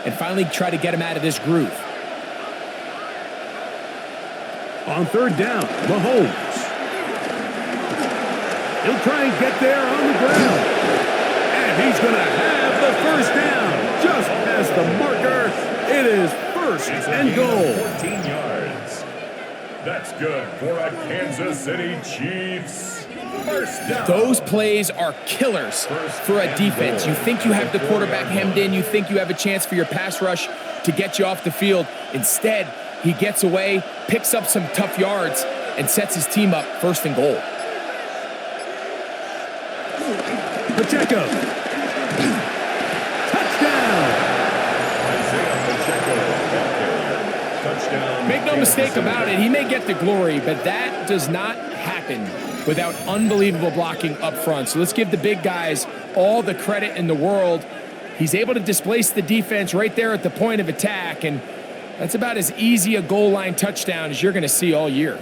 [SPEAKER 2] and finally try to get him out of this groove.
[SPEAKER 1] On 3rd down, Mahomes. He'll try and get there on the ground. And he's going to have the first down. Just past the marker, it is 1st and goal.
[SPEAKER 3] 14 yards. That's good for a Kansas City Chiefs. First down.
[SPEAKER 2] Those plays are killers for a defense. You think you have the quarterback hemmed in. You think you have a chance for your pass rush to get you off the field. Instead, he gets away, picks up some tough yards, and sets his team up 1st and goal.
[SPEAKER 1] Pacheco.
[SPEAKER 2] Make no mistake about it, he may get the glory, but that does not happen without unbelievable blocking up front. So let's give the big guys all the credit in the world. He's able to displace the defense right there at the point of attack, and that's about as easy a goal line touchdown as you're going to see all year.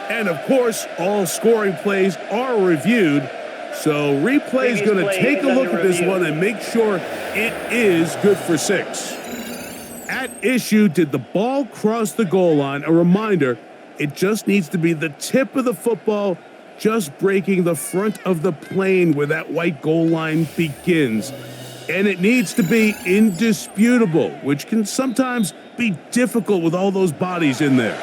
[SPEAKER 1] And of course, all scoring plays are reviewed. So replay is going to take a look at this one and make sure it is good for 6. At issue, did the ball cross the goal line? A reminder, it just needs to be the tip of the football just breaking the front of the plane where that white goal line begins. And it needs to be indisputable, which can sometimes be difficult with all those bodies in there.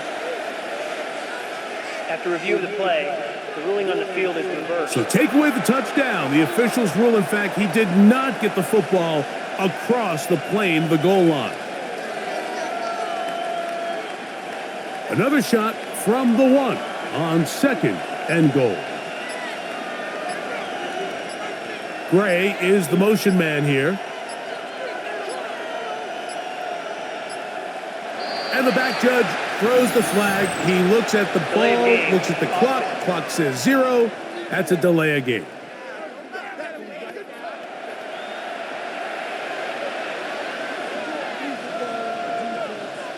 [SPEAKER 4] After review of the play, the ruling on the field is reversed.
[SPEAKER 1] So take away the touchdown. The officials rule, in fact, he did not get the football across the plane, the goal line. Another shot from the 1 on 2nd and goal. Gray is the motion man here. And the back judge throws the flag. He looks at the ball, looks at the clock. Clock says 0. That's a delay of game.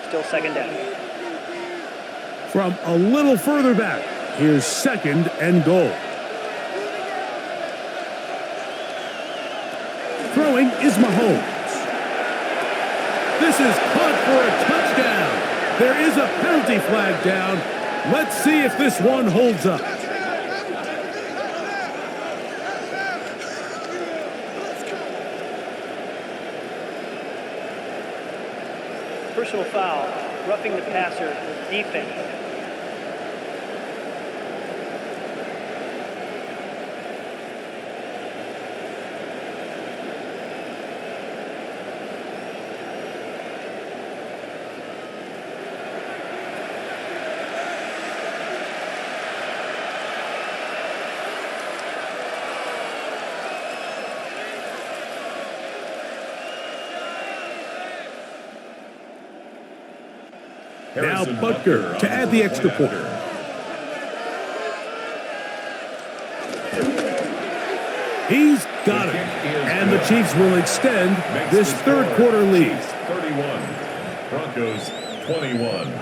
[SPEAKER 4] Still 2nd down.
[SPEAKER 1] From a little further back, here's 2nd and goal. Throwing Throwing is Mahomes. This is caught for a touchdown. There is a penalty flag down. Let's see if this one holds up.
[SPEAKER 4] Personal foul, roughing the passer, defense.
[SPEAKER 1] Now Butker to add the extra point. He's got it. And the Chiefs will extend this third quarter lead.
[SPEAKER 3] 31, Broncos 21.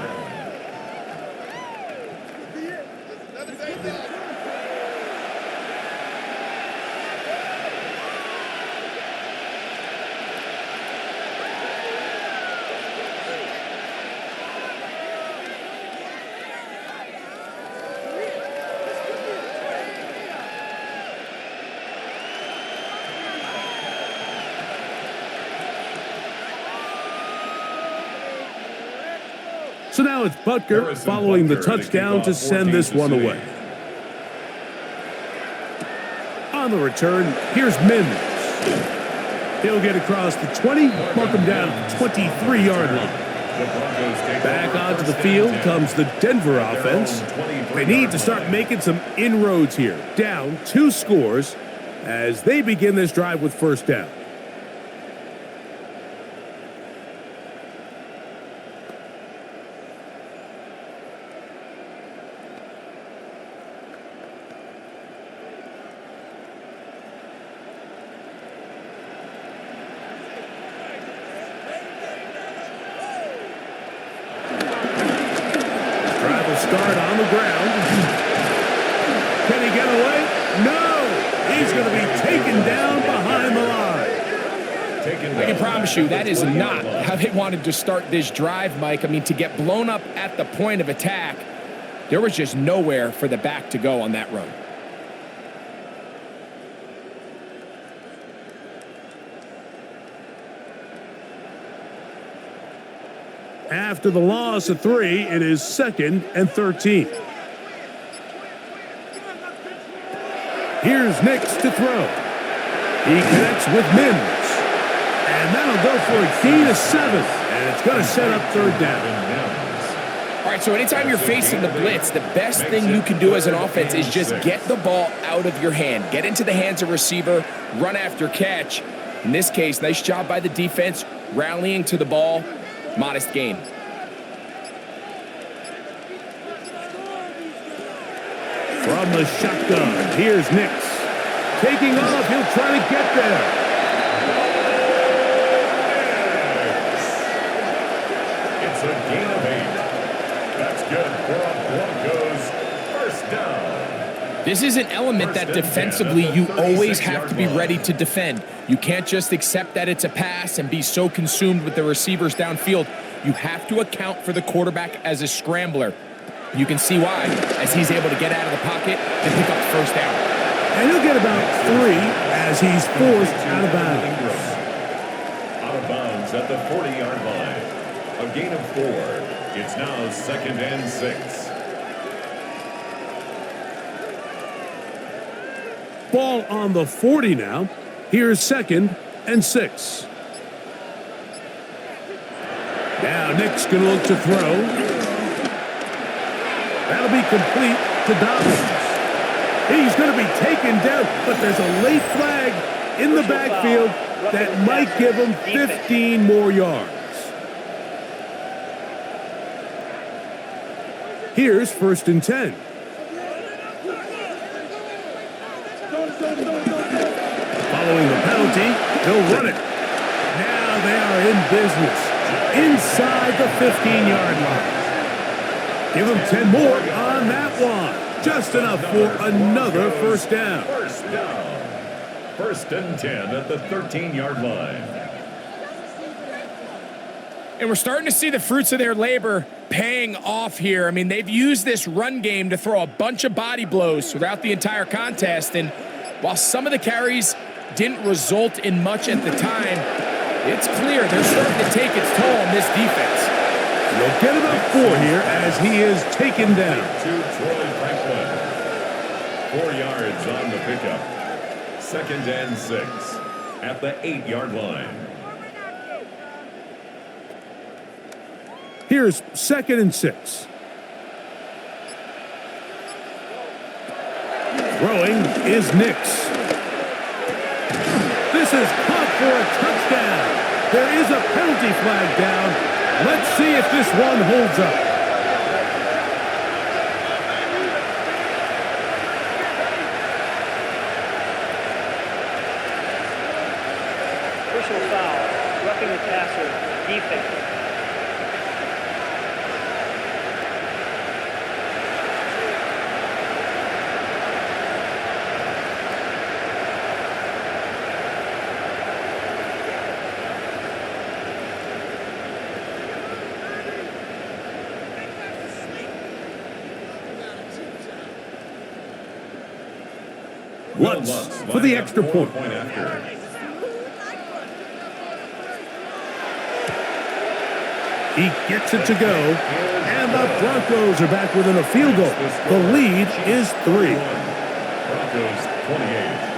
[SPEAKER 1] So now it's Butker following the touchdown to send this one away. On the return, here's Mims. He'll get across the 20, mark him down at the 23-yard line. Back onto the field comes the Denver offense. They need to start making some inroads here. Down 2 scores as they begin this drive with first down. Start on the ground. Can he get away? No! He's going to be taken down behind the line.
[SPEAKER 2] I can promise you that is not how they wanted to start this drive, Mike. I mean, to get blown up at the point of attack, there was just nowhere for the back to go on that run.
[SPEAKER 1] After the loss of 3, it is 2nd and 13. Here's Nix to throw. He connects with Mims. And that'll go for a gain of 7. And it's going to set up third down.
[SPEAKER 2] All right, so anytime you're facing the blitz, the best thing you can do as an offense is just get the ball out of your hand. Get into the hands of receiver, run after catch. In this case, nice job by the defense, rallying to the ball. Modest gain.
[SPEAKER 1] From the shotgun, here's Nix. Taking off, he'll try to get there.
[SPEAKER 3] It's a gain of 8. That's good for a Broncos first down.
[SPEAKER 2] This is an element that defensively you always have to be ready to defend. You can't just accept that it's a pass and be so consumed with the receivers downfield. You have to account for the quarterback as a scrambler. You can see why, as he's able to get out of the pocket and pick up the first down.
[SPEAKER 1] And he'll get about 3 as he's forced out of bounds.
[SPEAKER 3] Out of bounds at the 40-yard line. A gain of 4. It's now 2nd and 6.
[SPEAKER 1] Ball on the 40 now. Here's 2nd and 6. Now Nick's going to look to throw. That'll be complete to Dobbins. He's going to be taken down, but there's a late flag in the backfield that might give him 15 more yards. Here's 1st and 10. Following the penalty, he'll run it. Now they are in business inside the 15-yard line. Give him 10 more on that one. Just enough for another first down.
[SPEAKER 3] First and 10 at the 13-yard line.
[SPEAKER 2] And we're starting to see the fruits of their labor paying off here. I mean, they've used this run game to throw a bunch of body blows throughout the entire contest. And while some of the carries didn't result in much at the time, it's clear they're starting to take its toll on this defense.
[SPEAKER 1] They'll get about 4 here as he is taken down.
[SPEAKER 3] To Troy Franklin. 4 yards on the pickup. Second and 6 at the 8-yard line.
[SPEAKER 1] Here's second and 6. Throwing is Nix. This is caught for a touchdown. There is a penalty flag down. Let's see if this one holds up.
[SPEAKER 4] Personal foul, roughing the passer, defense.
[SPEAKER 1] Lutz for the extra point. He gets it to go, and the Broncos are back within a field goal. The lead is 3.
[SPEAKER 3] Broncos 28.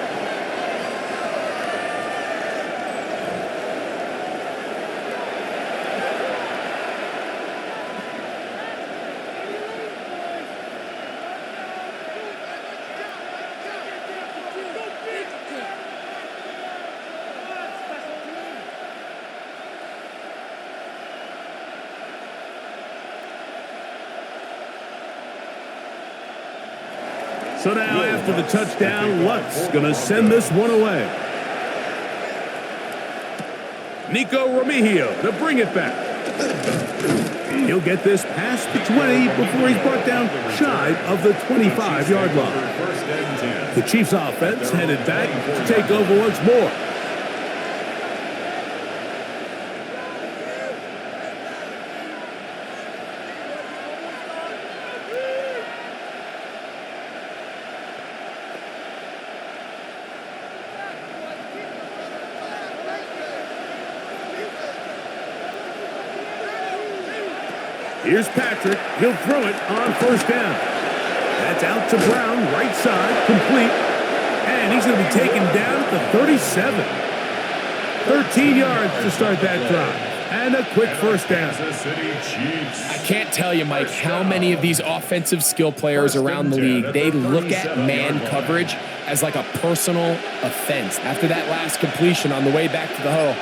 [SPEAKER 1] So now after the touchdown, Lutz going to send this one away. Nico Remigio to bring it back. He'll get this past the 20 before he's brought down shy of the 25-yard line. The Chiefs offense headed back to take over once more. Here's Patrick. He'll throw it on first down. That's out to Brown, right side, complete. And he's going to be taken down at the 37. 13 yards to start that drive. And a quick first down.
[SPEAKER 2] I can't tell you, Mike, how many of these offensive skill players around the league, they look at man coverage as like a personal offense. After that last completion on the way back to the huddle,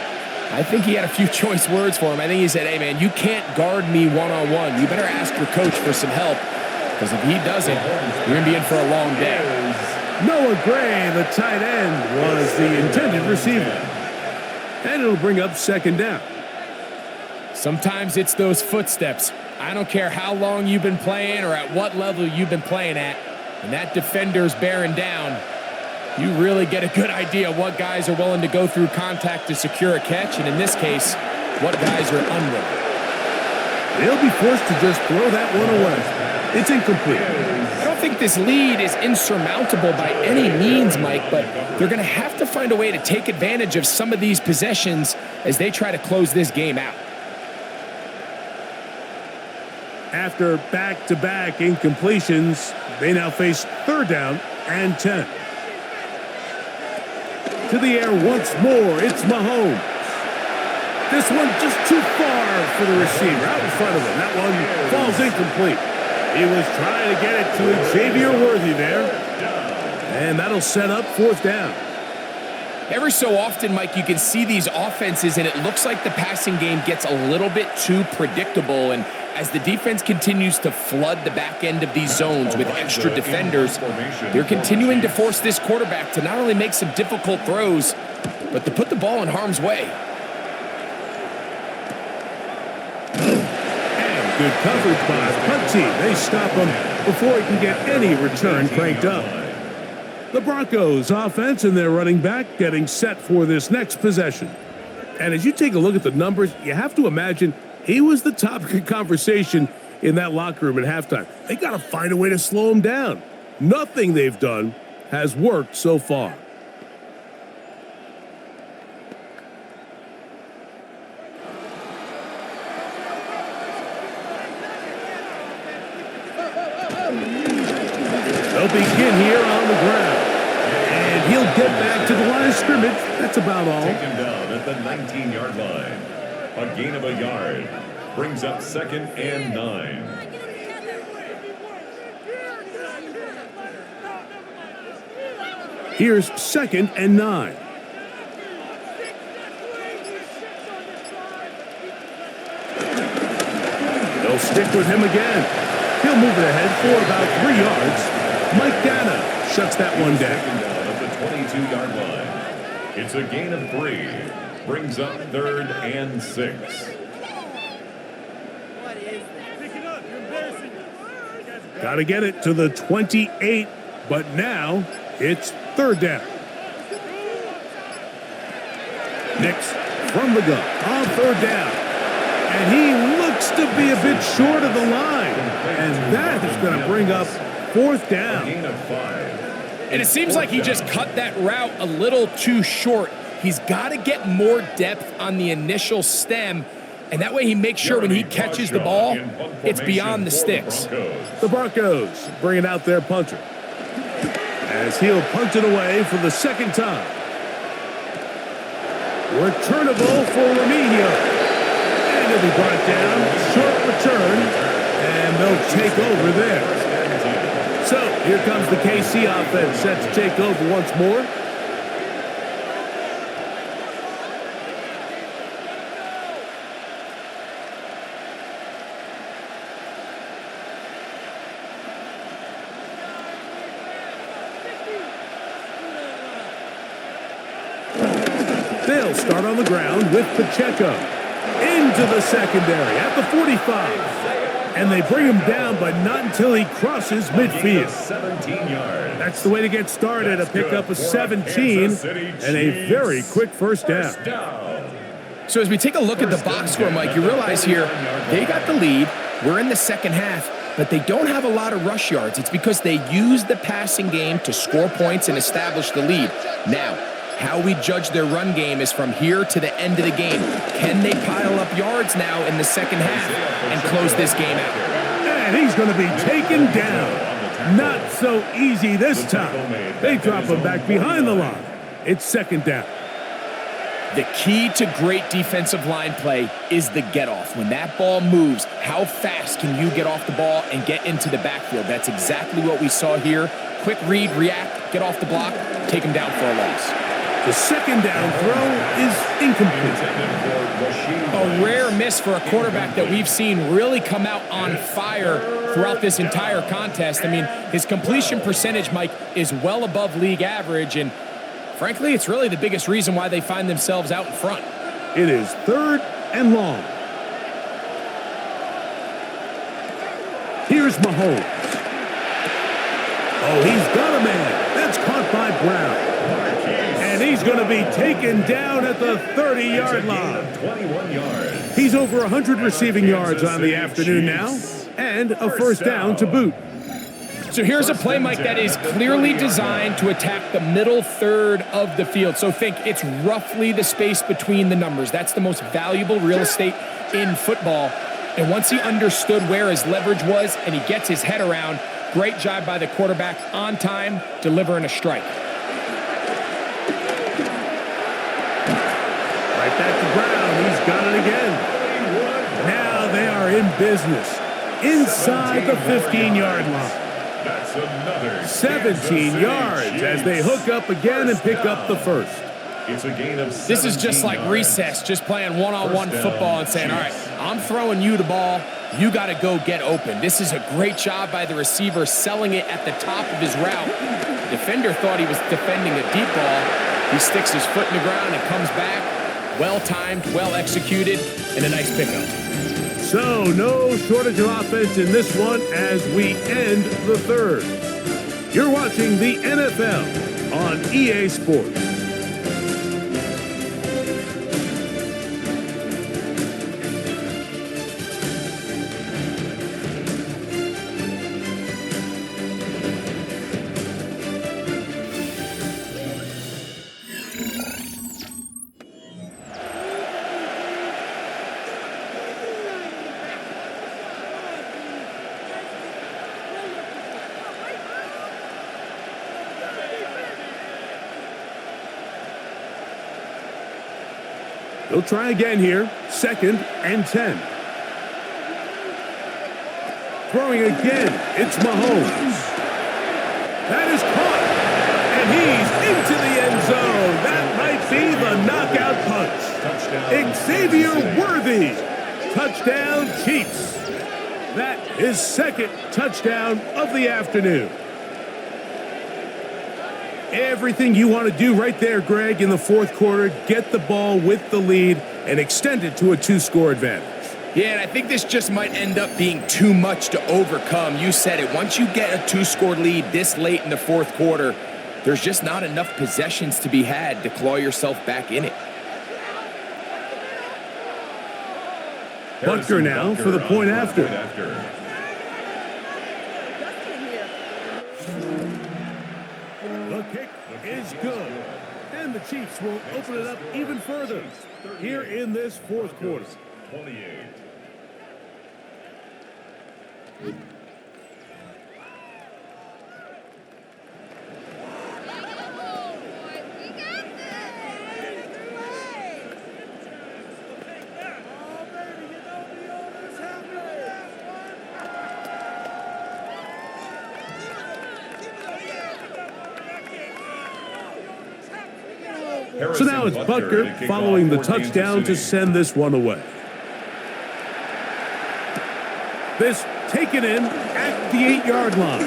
[SPEAKER 2] I think he had a few choice words for him. I think he said, hey, man, you can't guard me one-on-one. You better ask your coach for some help, because if he doesn't, you're going to be in for a long day.
[SPEAKER 1] Noah Gray, the tight end, was the intended receiver. And it'll bring up second down.
[SPEAKER 2] Sometimes it's those footsteps. I don't care how long you've been playing or at what level you've been playing at. When that defender's bearing down, you really get a good idea of what guys are willing to go through contact to secure a catch, and in this case, what guys are unwilling.
[SPEAKER 1] They'll be forced to just throw that one away. It's incomplete.
[SPEAKER 2] I don't think this lead is insurmountable by any means, Mike, but they're going to have to find a way to take advantage of some of these possessions as they try to close this game out.
[SPEAKER 1] After back-to-back incompletions, they now face third down and 10. To the air once more, it's Mahomes. This one just too far for the receiver, out in front of him. That one falls incomplete. He was trying to get it to Xavier Worthy there. And that'll set up fourth down.
[SPEAKER 2] Every so often, Mike, you can see these offenses, and it looks like the passing game gets a little bit too predictable. And as the defense continues to flood the back end of these zones with extra defenders, they're continuing to force this quarterback to not only make some difficult throws, but to put the ball in harm's way.
[SPEAKER 1] And good coverage by Punty. They stop him before he can get any return cranked up. The Broncos offense and their running back getting set for this next possession. And as you take a look at the numbers, you have to imagine he was the topic of conversation in that locker room at halftime. They got to find a way to slow him down. Nothing they've done has worked so far. They'll begin here on the ground. And he'll get back to the line of scrimmage. That's about all.
[SPEAKER 3] Taken down at the 19-yard line. A gain of a yard. Brings up 2nd and 9.
[SPEAKER 1] Here's 2nd and 9. They'll stick with him again. He'll move it ahead for about 3 yards. Mike Dana shuts that one down.
[SPEAKER 3] Taken down at the 22-yard line. It's a gain of 3. Brings up 3rd and 6.
[SPEAKER 1] Got to get it to the 28, but now it's 3rd down. Nix from the gun on 3rd down. And he looks to be a bit short of the line. And that is going to bring up 4th down.
[SPEAKER 3] Gain of 5.
[SPEAKER 2] And it seems like he just cut that route a little too short. He's got to get more depth on the initial stem, and that way he makes sure when he catches the ball, it's beyond the sticks.
[SPEAKER 1] The Broncos bringing out their punter as he'll punt it away for the 2nd time. Returnable for Remigio. And he'll be brought down. Short return, and they'll take over there. So here comes the KC offense set to take over once more. They'll start on the ground with Pacheco. Into the secondary at the 45. And they bring him down, but not until he crosses midfield.
[SPEAKER 3] 17 yards.
[SPEAKER 1] That's the way to get started, a pickup of 17 and a very quick first down.
[SPEAKER 2] So as we take a look at the box score, Mike, you realize here they got the lead. We're in the second half, but they don't have a lot of rush yards. It's because they use the passing game to score points and establish the lead. Now, how we judge their run game is from here to the end of the game. Can they pile up yards now in the second half and close this game out?
[SPEAKER 1] And he's going to be taken down. Not so easy this time. They drop him back behind the line. It's 2nd down.
[SPEAKER 2] The key to great defensive line play is the get-off. When that ball moves, how fast can you get off the ball and get into the backfield? That's exactly what we saw here. Quick read, react, get off the block, take him down for a loss.
[SPEAKER 1] The 2nd down throw is incomplete.
[SPEAKER 2] A rare miss for a quarterback that we've seen really come out on fire throughout this entire contest. I mean, his completion percentage, Mike, is well above league average, and frankly, it's really the biggest reason why they find themselves out in front.
[SPEAKER 1] It is 3rd and long. Here's Mahomes. Oh, he's got a man. That's caught by Brown. And he's going to be taken down at the 30-yard line.
[SPEAKER 3] 21 yards.
[SPEAKER 1] He's over 100 receiving yards on the afternoon now, and a first down to boot.
[SPEAKER 2] So here's a play, Mike, that is clearly designed to attack the middle third of the field. So think it's roughly the space between the numbers. That's the most valuable real estate in football. And once he understood where his leverage was and he gets his head around, great job by the quarterback on time, delivering a strike.
[SPEAKER 1] Right back to Brown. He's got it again. Now they are in business inside the 15-yard line.
[SPEAKER 3] That's another
[SPEAKER 1] 17 yards as they hook up again and pick up the first.
[SPEAKER 3] It's a gain of 17
[SPEAKER 2] This is just like
[SPEAKER 3] yards.
[SPEAKER 2] recess, just playing one-on-one football and saying, all right, I'm throwing you the ball. You got to go get open. This is a great job by the receiver selling it at the top of his route. The defender thought he was defending a deep ball. He sticks his foot in the ground and comes back. Well-timed, well-executed, and a nice pickup.
[SPEAKER 1] So no shortage of offense in this one as we end the third. You're watching the NFL on EA Sports. They'll try again here. 2nd and 10. Throwing again. It's Mahomes. That is caught. And he's into the end zone. That might be the knockout punch. Xavier Worthy. Touchdown, Chiefs. That is 2nd touchdown of the afternoon. Everything you want to do right there, Greg, in the 4th quarter, get the ball with the lead and extend it to a 2-score advantage.
[SPEAKER 2] Yeah, and I think this just might end up being too much to overcome. You said it. Once you get a 2-score lead this late in the 4th quarter, there's just not enough possessions to be had to claw yourself back in it.
[SPEAKER 1] Butker now for the point after. The kick is good. And the Chiefs will open it up even further here in this 4th quarter.
[SPEAKER 3] 28.
[SPEAKER 1] So now it's Butker following the touchdown to send this one away. This taken in at the 8-yard line.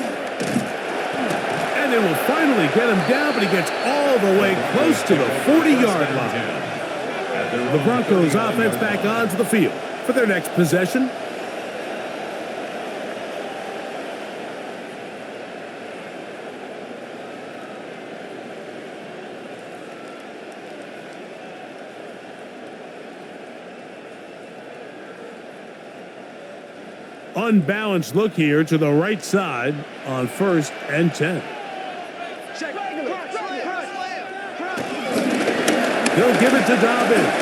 [SPEAKER 1] And they will finally get him down, but he gets all the way close to the 40-yard line. The Broncos offense back onto the field for their next possession. Unbalanced look here to the right side on 1st and 10. They'll give it to Dobbins.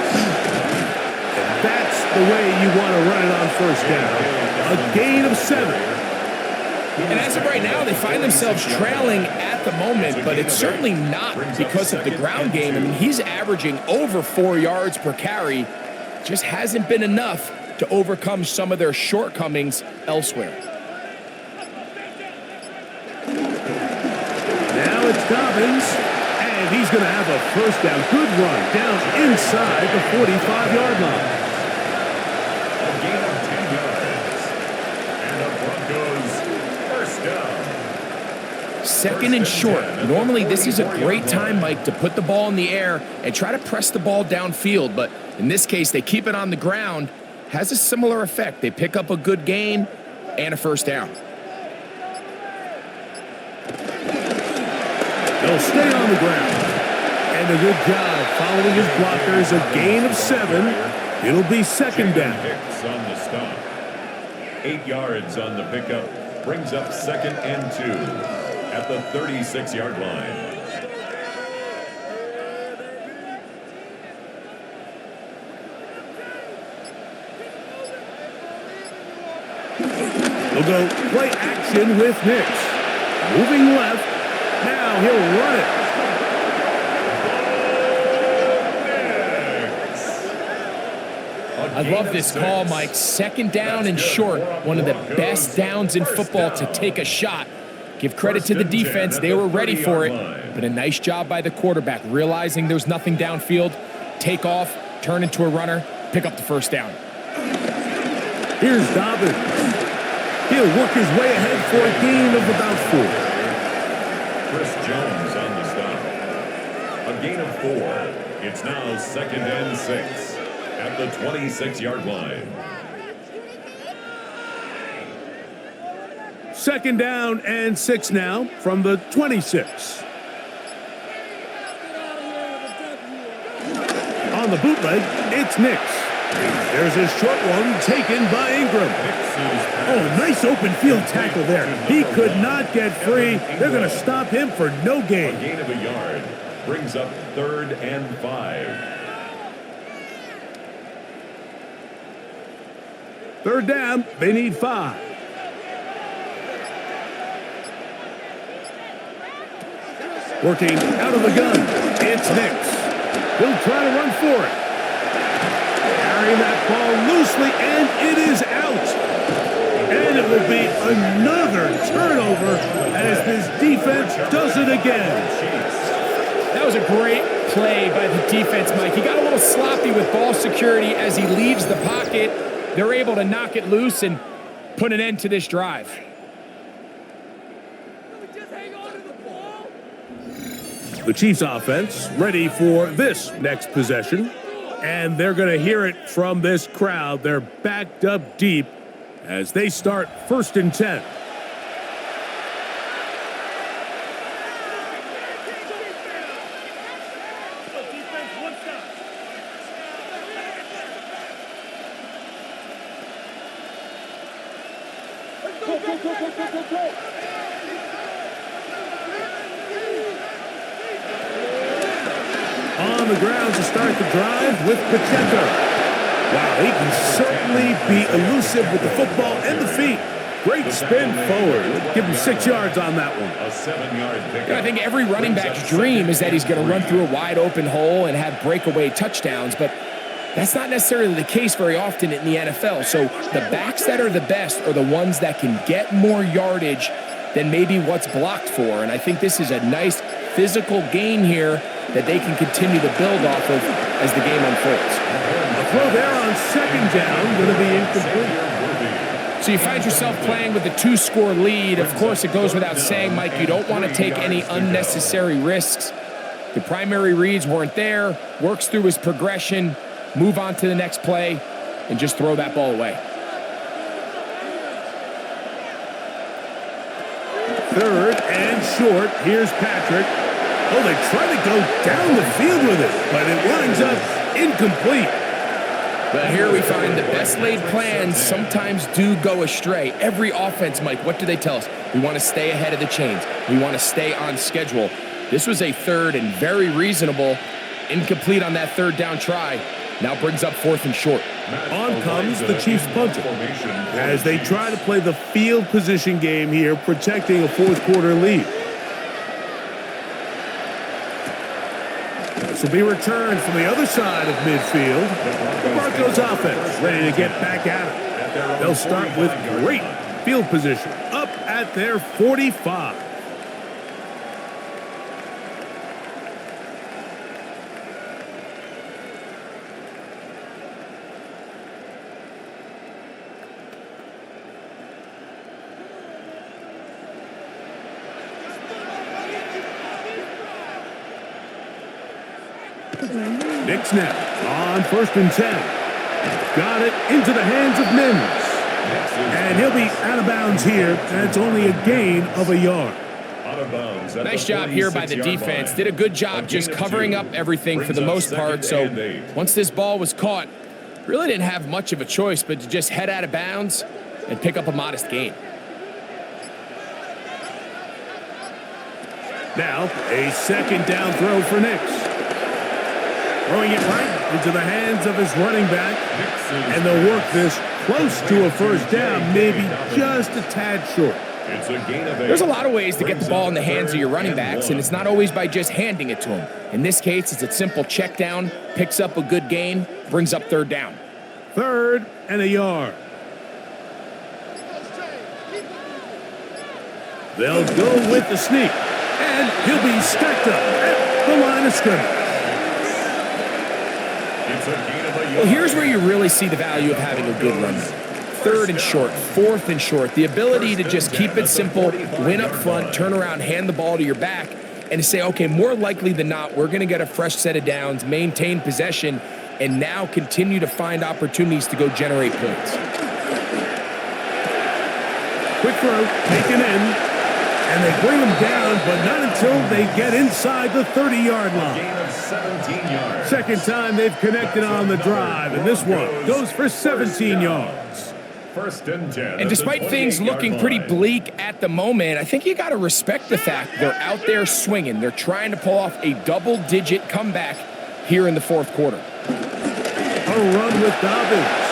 [SPEAKER 1] And that's the way you want to run it on 1st down. A gain of 7.
[SPEAKER 2] And as of right now, they find themselves trailing at the moment, but it's certainly not because of the ground game. I mean, he's averaging over 4 yards per carry. Just hasn't been enough to overcome some of their shortcomings elsewhere.
[SPEAKER 1] Now it's Dobbins, and he's going to have a 1st down. Good run down inside the 45-yard line.
[SPEAKER 3] A gain of 10 yards. And the Broncos 1st down.
[SPEAKER 2] 2nd and short. Normally, this is a great time, Mike, to put the ball in the air and try to press the ball downfield. But in this case, they keep it on the ground. Has a similar effect. They pick up a good gain and a 1st down.
[SPEAKER 1] They'll stay on the ground. And a good job following his blockers. A gain of 7. It'll be 2nd down.
[SPEAKER 3] Hicks on the stop. 8 yards on the pickup. Brings up 2nd and 2 at the 36-yard line.
[SPEAKER 1] They'll go play action with Hicks. Moving left. Now he'll run it.
[SPEAKER 2] I love this call, Mike. 2nd down and short. One of the best downs in football to take a shot. Give credit to the defense. They were ready for it. But a nice job by the quarterback, realizing there's nothing downfield. Take off, turn into a runner, pick up the 1st down.
[SPEAKER 1] Here's Dobbins. He'll work his way ahead for a gain of about 4.
[SPEAKER 3] Chris Jones on the stop. A gain of 4. It's now 2nd and 6 at the 26-yard line.
[SPEAKER 1] 2nd down and 6 now from the 26. On the bootleg, it's Nix. There's a short one taken by Ingram. Oh, nice open field tackle there. He could not get free. They're going to stop him for no gain.
[SPEAKER 3] A gain of a yard brings up 3rd and 5.
[SPEAKER 1] 3rd down, they need 5. Working out of the gun, it's Nix. He'll try to run for it. Carrying that ball loosely, and it is out. And it will be another turnover as this defense does it again.
[SPEAKER 2] That was a great play by the defense, Mike. He got a little sloppy with ball security as he leaves the pocket. They're able to knock it loose and put an end to this drive.
[SPEAKER 1] The Chiefs offense ready for this next possession. And they're going to hear it from this crowd. They're backed up deep as they start 1st and 10. On the ground to start the drive with Pacheco. Wow, he can certainly be elusive with the football and the feet. Great spin forward. Give him 6 yards on that one.
[SPEAKER 3] A 7-yard pickup.
[SPEAKER 2] I think every running back's dream is that he's going to run through a wide open hole and have breakaway touchdowns, but that's not necessarily the case very often in the NFL. So the backs that are the best are the ones that can get more yardage than maybe what's blocked for. And I think this is a nice physical gain here that they can continue to build off of as the game unfolds.
[SPEAKER 1] A throw there on 2nd down, going to be incomplete.
[SPEAKER 2] So you find yourself playing with a 2-score lead. Of course, it goes without saying, Mike, you don't want to take any unnecessary risks. The primary reads weren't there, works through his progression, move on to the next play, and just throw that ball away.
[SPEAKER 1] 3rd and short. Here's Patrick. Oh, they try to go down the field with it, but it winds up incomplete.
[SPEAKER 2] But here we find the best laid plans sometimes do go astray. Every offense, Mike, what do they tell us? We want to stay ahead of the chains. We want to stay on schedule. This was a 3rd and very reasonable. Incomplete on that 3rd down try. Now brings up 4th and short.
[SPEAKER 1] On comes the Chiefs punter as they try to play the field position game here, protecting a 4th quarter lead. This will be returned from the other side of midfield. The Broncos offense ready to get back at it. They'll start with great field position up at their 45. Nick snap on 1st and 10. Got it into the hands of Mims. And he'll be out of bounds here. That's only a gain of a yard.
[SPEAKER 2] Nice job here by the defense. Did a good job just covering up everything for the most part. So once this ball was caught, really didn't have much of a choice but to just head out of bounds and pick up a modest gain.
[SPEAKER 1] Now, a 2nd down throw for Nix. Throwing it right into the hands of his running back. And they'll work this close to a 1st down, maybe just a tad short.
[SPEAKER 2] There's a lot of ways to get the ball in the hands of your running backs, and it's not always by just handing it to them. In this case, it's a simple check down, picks up a good gain, brings up 3rd down.
[SPEAKER 1] 3rd and a yard. They'll go with the sneak, and he'll be stacked up at the line of scrimmage.
[SPEAKER 2] Well, here's where you really see the value of having a good run. 3rd and short, 4th and short. The ability to just keep it simple, win up front, turn around, hand the ball to your back, and to say, okay, more likely than not, we're going to get a fresh set of downs, maintain possession, and now continue to find opportunities to go generate points.
[SPEAKER 1] Quick throw, taken in. And they bring him down, but not until they get inside the 30-yard line.
[SPEAKER 3] Gain of 17 yards.
[SPEAKER 1] Second time they've connected on the drive, and this one goes for 17 yards.
[SPEAKER 3] First and 10.
[SPEAKER 2] And despite things looking pretty bleak at the moment, I think you got to respect the fact they're out there swinging. They're trying to pull off a double-digit comeback here in the fourth quarter.
[SPEAKER 1] A run with Dobbins.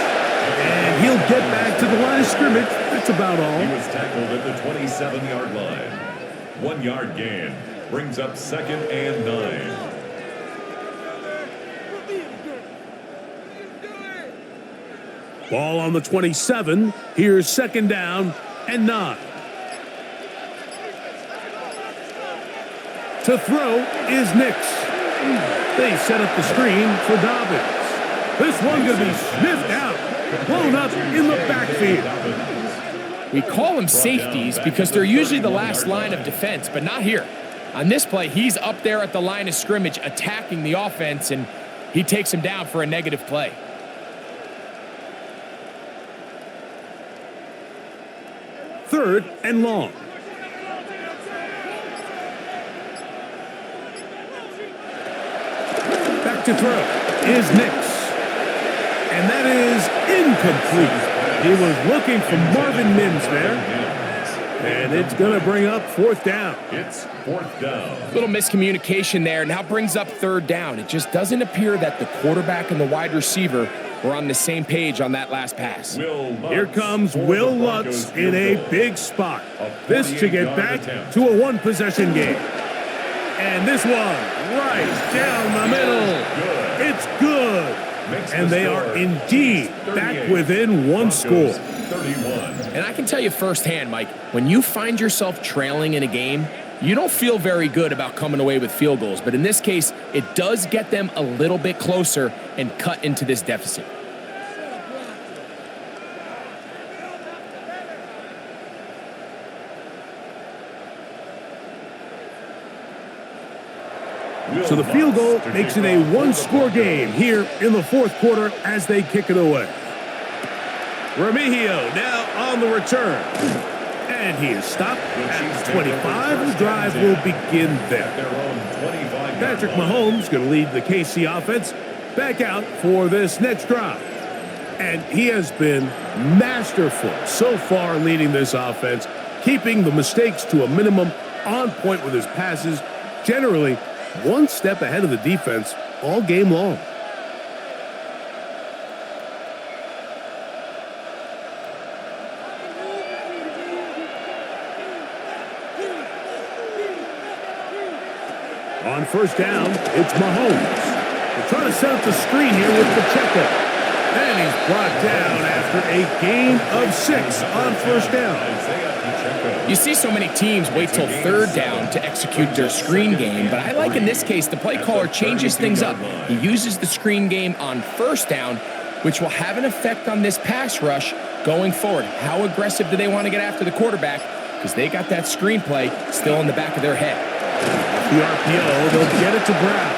[SPEAKER 1] And he'll get back to the line of scrimmage. That's about all.
[SPEAKER 3] He was tackled at the 27-yard line. 1 yard gain brings up second and 9.
[SPEAKER 1] Ball on the 27. Here's second down and 9. To throw is Nix. They set up the screen for Dobbins. This one going to be sniffed out, blown up in the backfield.
[SPEAKER 2] We call them safeties because they're usually the last line of defense, but not here. On this play, he's up there at the line of scrimmage attacking the offense, and he takes him down for a negative play.
[SPEAKER 1] Third and long. Back to throw is Nix. And that is incomplete. He was looking for Marvin Mims there. And it's going to bring up fourth down.
[SPEAKER 3] It's fourth down.
[SPEAKER 2] Little miscommunication there. Now brings up third down. It just doesn't appear that the quarterback and the wide receiver were on the same page on that last pass.
[SPEAKER 1] Here comes Will Lutz in a big spot. This to get back to a one-possession game. And this one right down the middle. It's good. And they are indeed back within one score.
[SPEAKER 3] 31.
[SPEAKER 2] And I can tell you firsthand, Mike, when you find yourself trailing in a game, you don't feel very good about coming away with field goals. But in this case, it does get them a little bit closer and cut into this deficit.
[SPEAKER 1] So the field goal makes it a one-score game here in the fourth quarter as they kick it away. Remigio now on the return. And he is stopped at 25. The drive will begin there. Patrick Mahomes going to lead the KC offense back out for this next drive. And he has been masterful so far leading this offense, keeping the mistakes to a minimum, on point with his passes, generally one step ahead of the defense all game long. On first down, it's Mahomes. They're trying to set up the screen here with Pacheco. And he's brought down after a gain of 6 on first down.
[SPEAKER 2] You see so many teams wait till third down to execute their screen game, but I like in this case the play caller changes things up. He uses the screen game on first down, which will have an effect on this pass rush going forward. How aggressive do they want to get after the quarterback? Because they got that screen play still in the back of their head.
[SPEAKER 1] The RPO, they'll get it to Brown.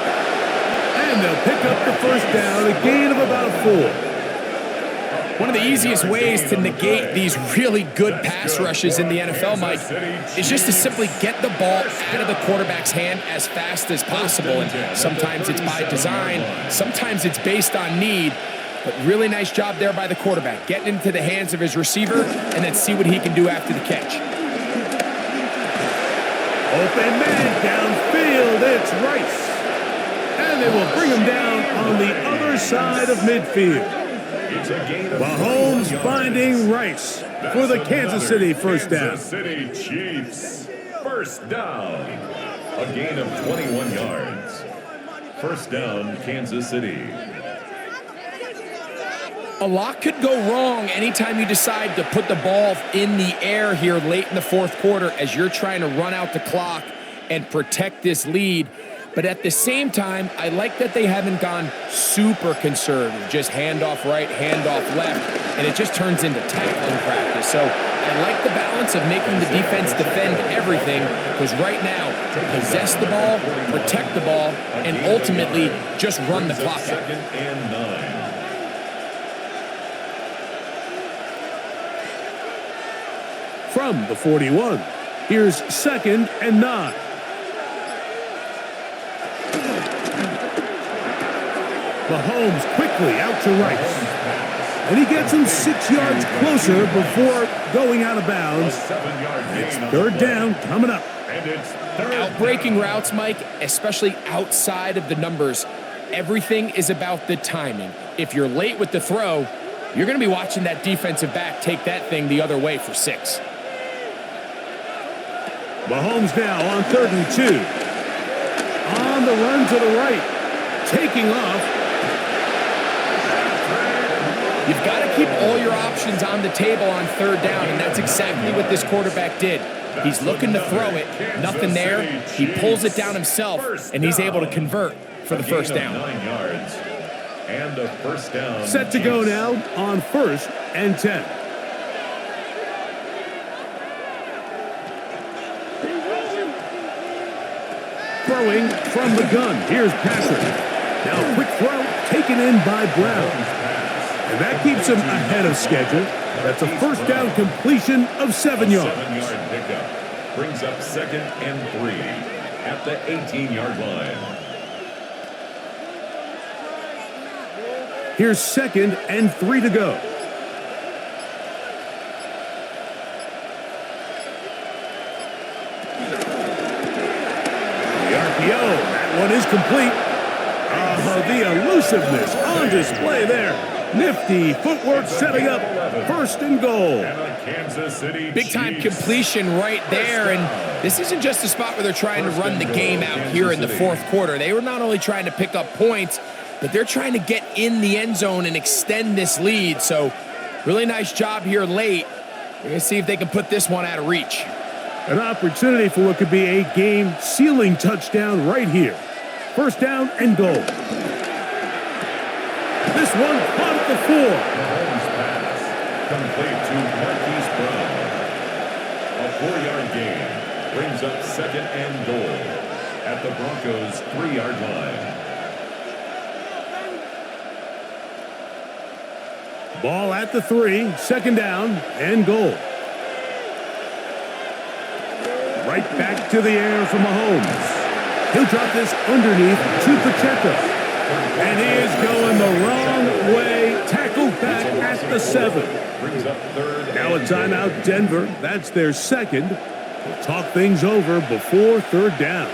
[SPEAKER 1] And they'll pick up the first down, a gain of about 4.
[SPEAKER 2] One of the easiest ways to negate these really good pass rushes in the NFL, Mike, is just to simply get the ball out of the quarterback's hand as fast as possible. And sometimes it's by design, sometimes it's based on need. But really nice job there by the quarterback, getting into the hands of his receiver and then see what he can do after the catch.
[SPEAKER 1] Open man downfield, it's Rice. And they will bring him down on the other side of midfield. Mahomes finding Rice for the Kansas City first down.
[SPEAKER 3] Kansas City Chiefs first down. A gain of 21 yards. First down, Kansas City.
[SPEAKER 2] A lot could go wrong anytime you decide to put the ball in the air here late in the fourth quarter as you're trying to run out the clock and protect this lead. But at the same time, I like that they haven't gone super conservative, just handoff right, handoff left, and it just turns into tackling practice. So I like the balance of making the defense defend everything, because right now, possess the ball, protect the ball, and ultimately just run the clock out.
[SPEAKER 3] Second and 9.
[SPEAKER 1] from the 41. Here's 2nd and 9. Mahomes quickly out to Rice. And he gets him 6 yards closer before going out of bounds. It's 3rd down coming up.
[SPEAKER 2] Out-breaking routes, Mike, especially outside of the numbers, everything is about the timing. If you're late with the throw, you're going to be watching that defensive back take that thing the other way for 6.
[SPEAKER 1] Mahomes now on 3rd and 2. On the run to the right. Taking off.
[SPEAKER 2] You've got to keep all your options on the table on 3rd down, and that's exactly what this quarterback did. He's looking to throw it, nothing there. He pulls it down himself, and he's able to convert for the 1st down.
[SPEAKER 3] 9 yards. And a 1st down.
[SPEAKER 1] Set to go now on 1st and 10. Throwing from the gun. Here's Patrick. Now a quick throw taken in by Brown. And that keeps him ahead of schedule. That's a 1st down completion of 7 yards.
[SPEAKER 3] 7-yard pickup. Brings up 2nd and 3 at the 18-yard line.
[SPEAKER 1] Here's 2nd and 3 to go. The RPO, that one is complete. The elusiveness on display there. Nifty footwork setting up 1st and goal.
[SPEAKER 2] Big time completion right there, and this isn't just a spot where they're trying to run the game out here in the 4th quarter. They were not only trying to pick up points, but they're trying to get in the end zone and extend this lead. So really nice job here late. We're going to see if they can put this one out of reach.
[SPEAKER 1] An opportunity for what could be a game-sealing touchdown right here. 1st down and goal. This one caught at the 4.
[SPEAKER 3] Mahomes pass complete to Marquise Brown. A 4-yard gain brings up 2nd and goal at the Broncos' 3-yard line.
[SPEAKER 1] Ball at the 3, 2nd down and goal. Right back to the air for Mahomes. He'll drop this underneath to Pacheco. And he is going the wrong way. Tackled back at the 7. Now a timeout, Denver. That's their 2nd. We'll talk things over before 3rd down.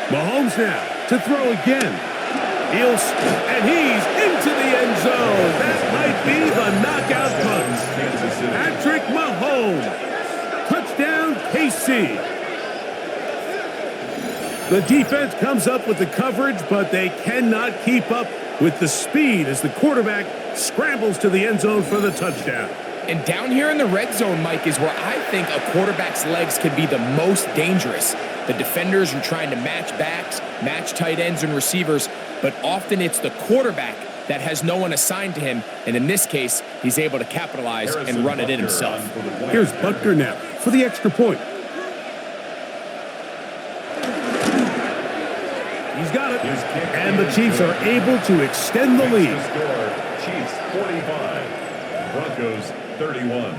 [SPEAKER 1] Mahomes now to throw again. And he's into the end zone. That might be the knockout punch. Patrick Mahomes. Touchdown, KC. The defense comes up with the coverage, but they cannot keep up with the speed as the quarterback scrambles to the end zone for the touchdown.
[SPEAKER 2] And down here in the red zone, Mike, is where I think a quarterback's legs can be the most dangerous. The defenders are trying to match backs, match tight ends and receivers, but often it's the quarterback that has no one assigned to him, and in this case, he's able to capitalize and run it in himself.
[SPEAKER 1] Here's Butker now for the extra point. He's got it, and the Chiefs are able to extend the lead.
[SPEAKER 3] Chiefs 45, Broncos 31.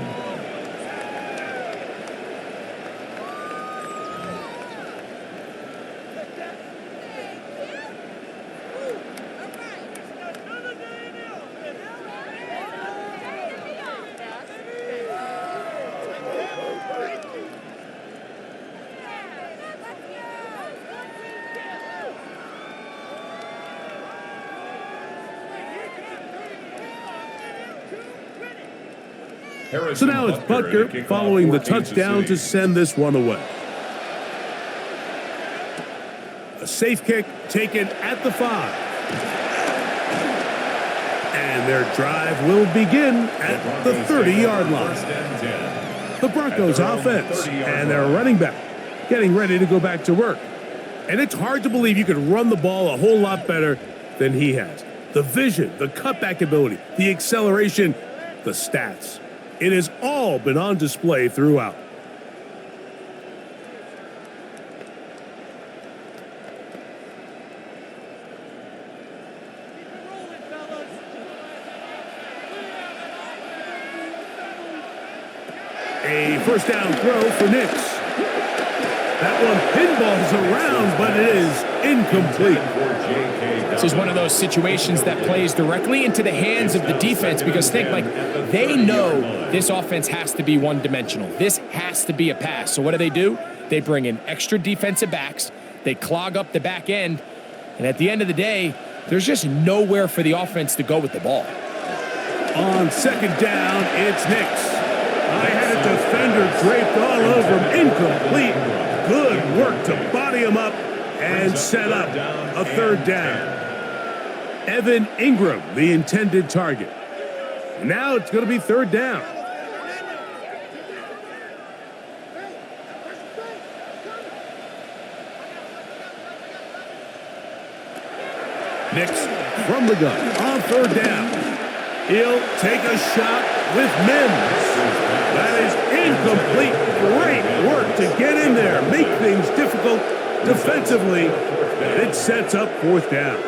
[SPEAKER 1] So now it's Butker following the touchdown to send this one away. A safe kick taken at the 5. And their drive will begin at the 30-yard line. The Broncos offense and their running back getting ready to go back to work. And it's hard to believe you could run the ball a whole lot better than he has. The vision, the cutback ability, the acceleration, the stats. It has all been on display throughout. A first down throw for Nix. That one pinballs around, but it is incomplete.
[SPEAKER 2] This is one of those situations that plays directly into the hands of the defense because think, like, they know this offense has to be one-dimensional. This has to be a pass. So what do? They bring in extra defensive backs. They clog up the back end. And at the end of the day, there's just nowhere for the offense to go with the ball.
[SPEAKER 1] On second down, it's Nix. I had a defender draped all over him. Incomplete. Good work to body him up and set up a third down. Evan Ingram, the intended target. Now it's going to be third down. Nix from the gun on third down. He'll take a shot with Mims. That is incomplete. Great work to get in there, make things difficult defensively. It sets up fourth down.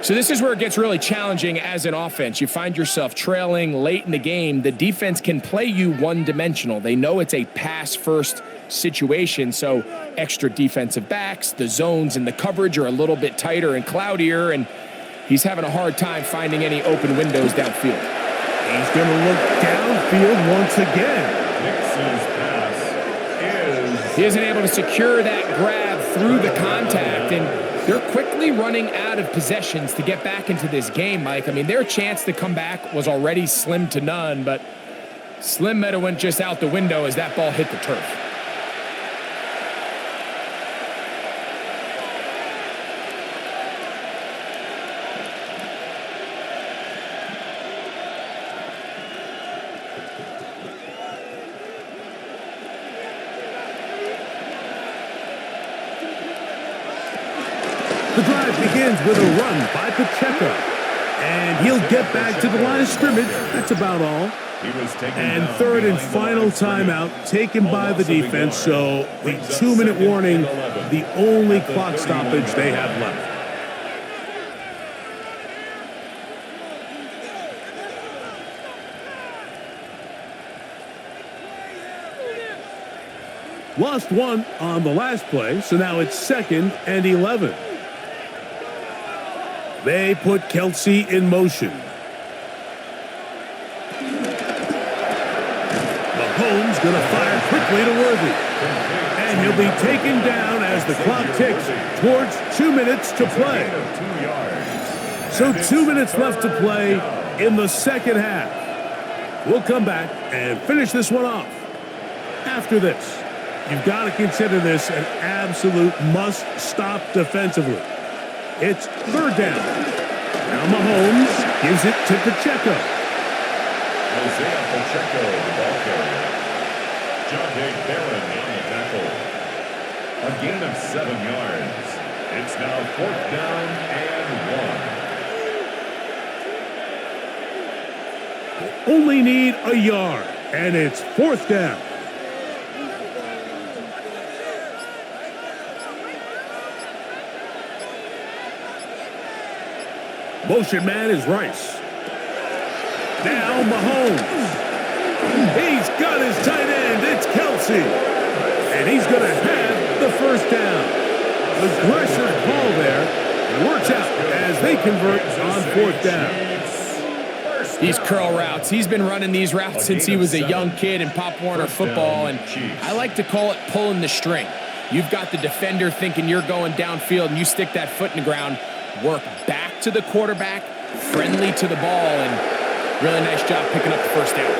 [SPEAKER 2] So this is where it gets really challenging as an offense. You find yourself trailing late in the game. The defense can play you one-dimensional. They know it's a pass-first situation, so extra defensive backs, the zones and the coverage are a little bit tighter and cloudier, and he's having a hard time finding any open windows downfield.
[SPEAKER 1] He's going to look downfield once again.
[SPEAKER 2] He isn't able to secure that grab through the contact, and they're quickly running out of possessions to get back into this game, Mike. I mean, their chance to come back was already slim to none, but slim might have went just out the window as that ball hit the turf.
[SPEAKER 1] The drive begins with a run by Pacheco. And he'll get back to the line of scrimmage. That's about all. And third and final timeout taken by the defense. So the 2-minute warning, the only clock stoppage they have left. Lost one on the last play, so now it's 2nd and 11. They put Kelsey in motion. Mahomes going to fire quickly to Worthy. And he'll be taken down as the clock ticks towards 2 minutes to play. So 2 minutes left to play in the second half. We'll come back and finish this one off. After this, you've got to consider this an absolute must-stop defensively. It's third down. Now Mahomes gives it to Pacheco.
[SPEAKER 3] Isaiah Pacheco, the ball carrier. John Barron on the tackle. A gain of 7 yards. It's now 4th down and 1.
[SPEAKER 1] They only need a yard, and it's 4th down. Motion man is Rice. Now Mahomes. He's got his tight end. It's Kelsey. And he's going to have the first down. Aggressive ball there. It works out as they convert on 4th down.
[SPEAKER 2] These curl routes. He's been running these routes since he was a young kid in Pop Warner football, and I like to call it pulling the string. You've got the defender thinking you're going downfield, and you stick that foot in the ground, work back to the quarterback, friendly to the ball, and really nice job picking up the first down.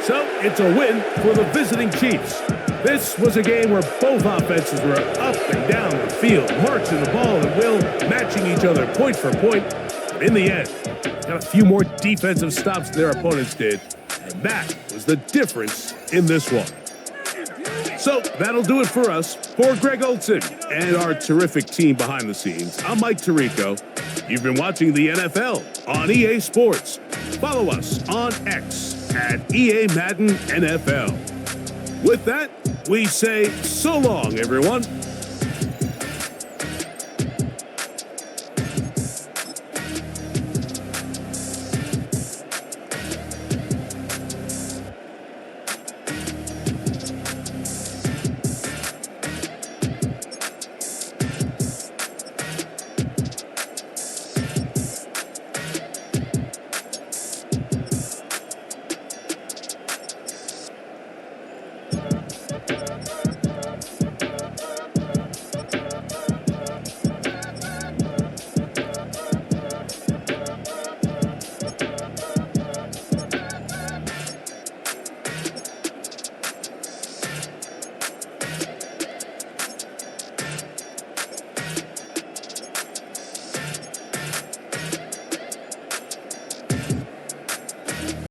[SPEAKER 1] So it's a win for the visiting Chiefs. This was a game where both offenses were up and down the field, marching the ball and will, matching each other point for point. But in the end, got a few more defensive stops than their opponents did, and that was the difference in this one. So that'll do it for us. For Greg Olson and our terrific team behind the scenes, I'm Mike Tirico. You've been watching the NFL on EA Sports. Follow us on X at EA Madden NFL. With that, we say so long, everyone.